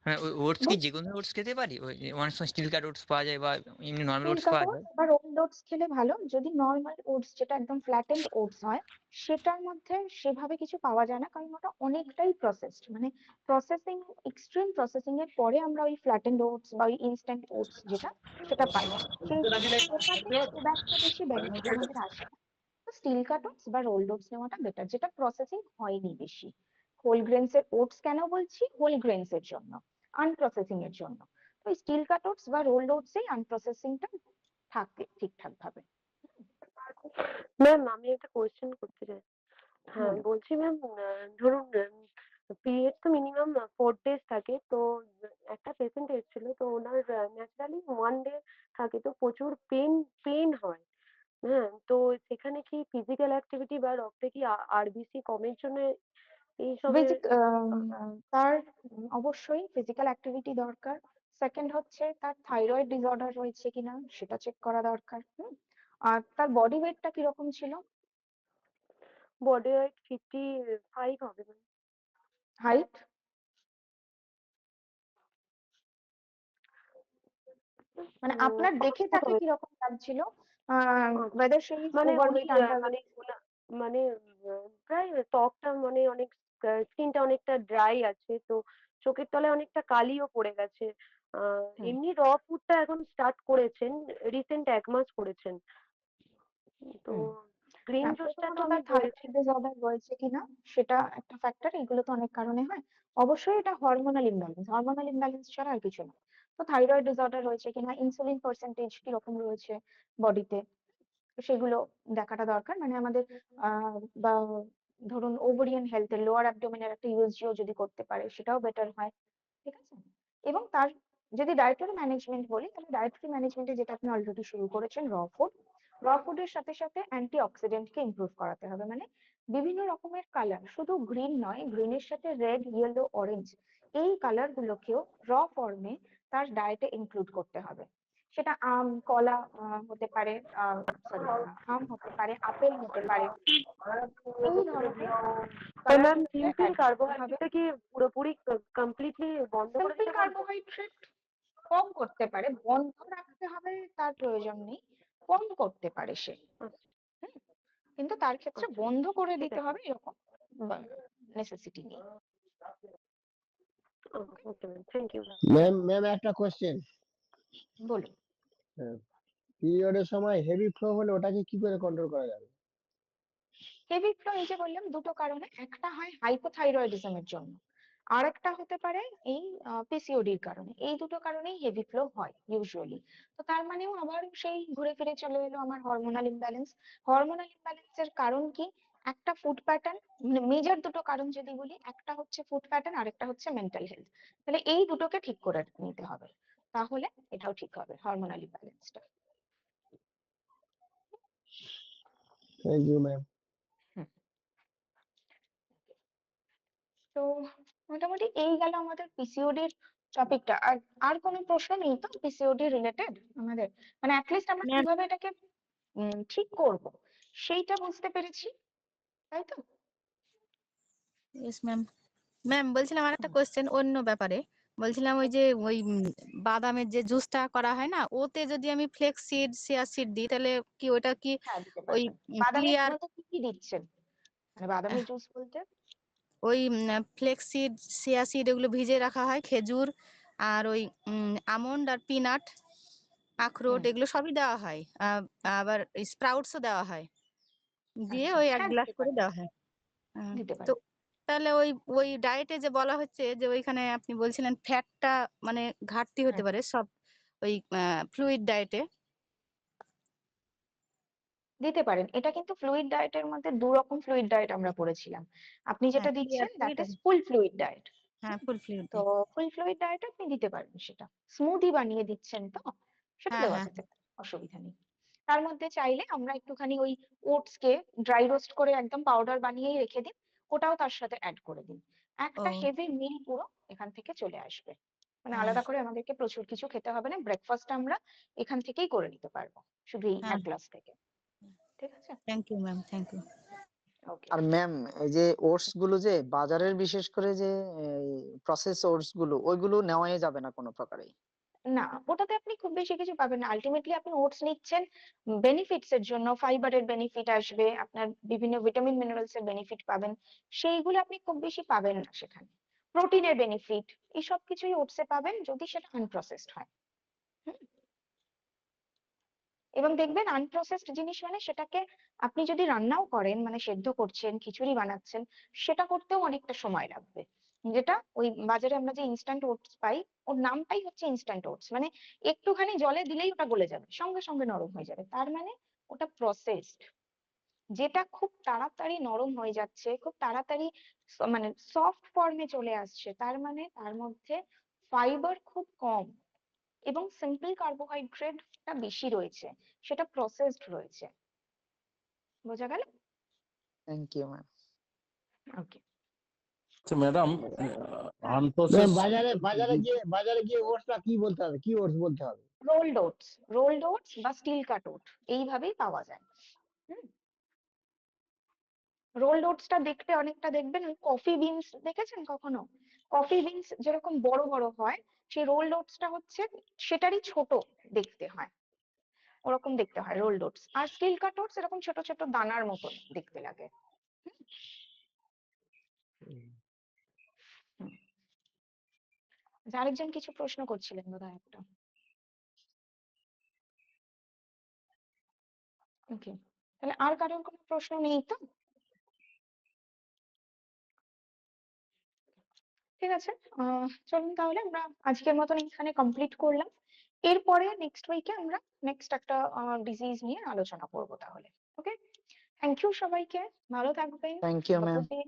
হ্যাঁ, ওই ওটস কি যে কোনো ওটস খেতে পারি? ওই যে অনেক সময় স্টিল কাট ওটস পাওয়া যায় বা এমনি নর্মাল স্টিল ওটস কাট পাওয়া যায়। ওটস বা রোলড ওটস খেলে ভালো। যদি নর্মাল ওটস যেটা একদম ফ্ল্যাটেন্ড ওটস হয়, সেটার মধ্যে সেভাবে কিছু পাওয়া যায় না, কারণ ওটা অনেকটাই প্রসেসড, মানে প্রসেসিং, এক্সট্রিম প্রসেসিং এর পরে আমরা ওই ফ্ল্যাটেন্ড ওটস বা ওই ইনস্ট্যান্ট ওটস যেটা সেটা পাই। সেই ওটাতে খুব একটা বেশি বেনিফিট আমাদের আসে না। তো স্টিল কাট ওটস বা রোলড ওটস নেওয়াটা বেটার, যেটা প্রসেসিং হয়নি বেশি। হোল গ্রেনস এর ওটস কেন বলছি? হোল গ্রেনস এর জন্য, আনপ্রসেসিং এর জন্য। তো স্টিল কাট ওটস বা রোলড ওটস এই আনপ্রসেসিংটা থাকে ঠিকঠাক ভাবে। ম্যাম আমি একটা কোয়েশ্চেন করতে চাই। হ্যাঁ বলুন। বলছি ম্যাম, ধরুন পিরিয়ড তো মিনিমাম 4 days থাকে, তো একটা পেশেন্ট এসেছিল, তো ওনার ন্যাচারালি 1 day থাকে, তো প্রচুর পেন হয়। হ্যাঁ, তো সেখানে কি ফিজিক্যাল অ্যাক্টিভিটি বা রক্তে কি আরবিসি কমের জন্য এইসবের? বেসিক তার অবশ্যই ফিজিক্যাল অ্যাক্টিভিটি দরকার। সেকেন্ড হচ্ছে তার থাইরয়েড ডিসঅর্ডার রয়েছে কিনা সেটা চেক করা দরকার। আর তার বডি ওয়েটটা কিরকম ছিল? বডি ওয়েট 55 হবে ম্যাম। হাইট? মানে আপনার দেখে তাকে কিরকম লাগছিল? ওয়েদার শি ইজ মানে উনি ওভারওয়েট, মানে আন্ডারওয়েট? মানে প্রায় ত্বকটা মানে অনেক, স্কিনটা অনেকটা ড্রাই আছে, তো চোখের তলায় অনেকটা কালিও পড়ে গেছে। এমনি র ফুডটা এখন স্টার্ট করেছেন, রিসেন্ট 1 মাস করেছেন। তো গ্রিন জুসটা প্রথমত তো আমি তার বলেছি। থাইরয়েড ডিসঅর্ডার রয়েছে কিনা সেটা একটা ফ্যাক্টর। এগুলো তো অনেক কারণে হয়। অবশ্যই এটা হরমোনাল ইমব্যালেন্স, হরমোনাল ইমব্যালেন্স ছাড়া আর কিছু না। তো থাইরয়েড ডিসঅর্ডার রয়েছে কিনা, ইনসুলিন পার্সেন্টেজ কিরকম রয়েছে বডিতে, সেগুলো দেখাটা দরকার। মানে আমাদের বা ধরুন ওভারিয়ান হেলথের লোয়ার অ্যাবডোমেনের একটা ইউএসজিও যদি করতে পারে সেটাও বেটার হয়। ঠিক আছে। এবং তার যদি ডায়েটারি ম্যানেজমেন্ট বলি, তাহলে ডায়েটারি ম্যানেজমেন্টে যেটা আপনি অলরেডি শুরু করেছেন, র ফুডের সাথে সাথে অ্যান্টি অক্সিডেন্টকে ইমপ্রুভ করাতে হবে। মানে বিভিন্ন রকমের কালার, শুধু গ্রিন নয়, গ্রিনের সাথে রেড, ইয়েলো, অরেঞ্জ, এই কালার গুলোকেও র ফর্মে তার ডায়েটে ইনক্লুড করতে হবে। সেটা আম, কলা হতে পারে, সরি, আম হতে পারে, আপেল হতে পারে, এই ধরনের কালার ম্যাম গুলোকে সিম্পল অ্যাড করতে হবে। কার্বোহাইড্রেটটা কি পুরোপুরি কমপ্লিটলি বন্ধ করে সিম্পল দিতে বলবো? কার্বোহাইড্রেট কম করতে পারে, বন্ধ রাখতে হবে তার প্রয়োজন নেই, কম করতে পারে সে। আচ্ছা হুম, কিন্তু তার ক্ষেত্রে আচ্ছা, বন্ধ করে ঠিক দিতে আছে। হবে এরকম নেসেসিটি নেই। Okay ma'am, thank you. Ma'am একটা কোশ্চেন। বলুন। পিরিয়ডের সময় হেভি ফ্লো হলে ওটাকে কি করে কন্ট্রোল করা যাবে? হেভি ফ্লো এই যে বললাম দুটো কারণে, একটা হয় হাইপোথাইরয়েডিজমের জন্য, আরেকটা হতে পারে এই পিসিওডির কারণে। এই দুটো কারণেই হেভি ফ্লো হয় ইউজুয়ালি। তো তার মানেও আবার সেই ঘুরে ফিরে চলে এলো আমার হরমোনাল ইমব্যালেন্স। হরমোনাল ইমব্যালেন্সের কারণ কি? একটা ফুড প্যাটার্ন, মানে মেজর দুটো কারণ যদি বলি, একটা হচ্ছে ফুড প্যাটার্ন, আরেকটা হচ্ছে মেন্টাল হেলথ। তাহলে এই দুটোকে ঠিক করে নিতে হবে, তাহলে এটাও ঠিক হবে হরমোনাল ইমব্যালেন্সটা। Thank you ma'am. তো মোটামুটি এই গেল আমাদের পিসিওডির টপিকটা। আর আর কোনো প্রশ্ন নেই তো পিসিওডি রিলেটেড আমাদের? মানে অ্যাটলিস্ট আমরা ম্যাম কিভাবে এটাকে ঠিক করব সেইটা বুঝতে পেরেছি, তাই তো? Yes ma'am. ম্যাম বলছিলাম আর একটা কোয়েশ্চেন অন্য ব্যাপারে। বলছিলাম ওই যে ওই বাদামের যে জুসটা করা হয় না, ওতে যদি আমি ফ্লেক্স সিড চিয়া সিড দিই তাহলে কি ওটা কি হ্যাঁ, দিতে ওই পারবেন। বাদামের ক্লিয়ার মধ্যে কি কি দিচ্ছেন? মানে বাদামের জুস বলতে? ওই ফ্লেক্স সিড চিয়া সিড এগুলো ভিজিয়ে রাখা হয়, খেজুর আর ওই আমন্ড আর পিনাট, আখরোট এগুলো সবই দেওয়া হয়। আবার স্প্রাউটসও দেওয়া হয়, দিয়ে আচ্ছা, ওই এক হ্যাঁ গ্লাস দিতে করে পারেন, দেওয়া হয়। দিতে তো পারেন। তাহলে ওই ওই ডায়েটে যে বলা হচ্ছে যে ওইখানে আপনি বলছিলেন ফ্যাটটা মানে ঘাটতি হতে পারে সব ওই ফ্লুইড ডায়েটে। দিতে পারেন। এটা কিন্তু ফ্লুইড ডায়েটের মধ্যে দু রকম ফ্লুইড ডায়েট আমরা পড়েছিলাম। আপনি হ্যাঁ, যেটা ক্লিয়ার দিচ্ছেন that fluid is full fluid diet. হ্যাঁ ফুল ফ্লুইড। তো ফুল ফ্লুইড ডায়েট আপনি দিতে পারেন সেটা। স্মুদি বানিয়ে দিচ্ছেন তো, সেটা হ্যাঁ দেওয়া হ্যাঁ যেতে পারে, অসুবিধা নেই। তার মধ্যে চাইলে আমরা একটুখানি ওই ওটস কে ড্রাই রোস্ট করে একদম পাউডার বানিয়েই রেখে দিন, ওটাও তার সাথে অ্যাড করে দিন। একটা ও হেভি মিল পুরো এখান থেকে চলে আসবে। মানে হ্যাঁ আলাদা করে আমাদেরকে প্রচুর কিছু খেতে হবে না, ব্রেকফাস্ট আমরা এখান থেকেই করে নিতে পারবো, শুধু এই হ্যাঁ। এক গ্লাস থেকে। ঠিক আছে? Thank you ma'am, thank you. Okay. আর ম্যাম এই যে ওটস গুলো যে বাজারের বিশেষ করে যে প্রসেস ওটস গুলো ওইগুলো নেওয়াই যাবে না কোনো প্রকারেই? না, ওটাতে আপনি খুব বেশি কিছু পাবেন না। আলটিমেটলি আপনি ওটস নিচ্ছেন বেনিফিটস এর জন্য, ফাইবারের বেনিফিট আসবে, আপনার বিভিন্ন ভিটামিন মিনারেলস এর বেনিফিট পাবেন, সেইগুলো আপনি খুব বেশি পাবেন না সেখানে। প্রোটিনের বেনিফিট এইসব কিছুই ওটসে পাবেন যদি সেটা আনপ্রসেসড হয়। হুম? এবং দেখবেন আনপ্রসেসড জিনিস মানে সেটাকে আপনি যদি রান্নাও করেন, মানে সেদ্ধ করছেন, খিচুড়ি বানাচ্ছেন, সেটা করতেও অনেকটা সময় লাগবে। যেটা ওই বাজারে আমরা যে ইনস্ট্যান্ট ওটস পাই, ওর নামটাই হচ্ছে ইনস্ট্যান্ট ওটস, মানে একটুখানি জলে দিলেই ওটা গলে যাবে, সঙ্গে সঙ্গে নরম হয়ে যাবে, তার মানে ওটা প্রসেসড। যেটা খুব তাড়াতাড়ি নরম হয়ে যাচ্ছে, খুব তাড়াতাড়ি মানে সফট ফর্মে চলে আসছে, তার মানে তার মধ্যে ফাইবার খুব কম এবং সিম্পল কার্বোহাইড্রেটটা বেশি রয়েছে, সেটা প্রসেসড রয়েছে। বোঝা গেল? Thank you ma'am. ওকে। আচ্ছা ম্যাডাম, ম্যাম আনপ্রসেস বাজারে গিয়ে ওটসটা কি বলতে হবে, কি ওটস বলতে হবে? রোলড ওটস বা স্টিল কাট ওট এইভাবেই পাওয়া যায়। রোলড ওটসটা দেখতে অনেকটা, দেখবেন ওই কফি বিনস দেখেছেন কখনো? কফি বিনস যেরকম বড় বড় হয়, সেই রোলড ওটসটা হচ্ছে সেটারই ছোট দেখতে হয়, ওরকম দেখতে হয় রোলড ওটস। আর স্টিল কাট ওটস এরকম ছোট ছোট দানার মতন দেখতে লাগে। হুম। আরেকজন কিছু প্রশ্ন করছিলেন বোধহয় একটা। ওকে, তাহলে আর কারোর কোনো প্রশ্ন নেই তো? ঠিক আছে, চলুন তাহলে আমরা আজকের মতন এখানে কমপ্লিট করলাম। এরপরে নেক্সট উইকে আমরা নেক্সট একটা ডিজিজ নিয়ে আলোচনা করব তাহলে। ওকে, থ্যাংক ইউ সবাইকে, ভালো থাকবেন। Thank you ma'am. বাবুজি।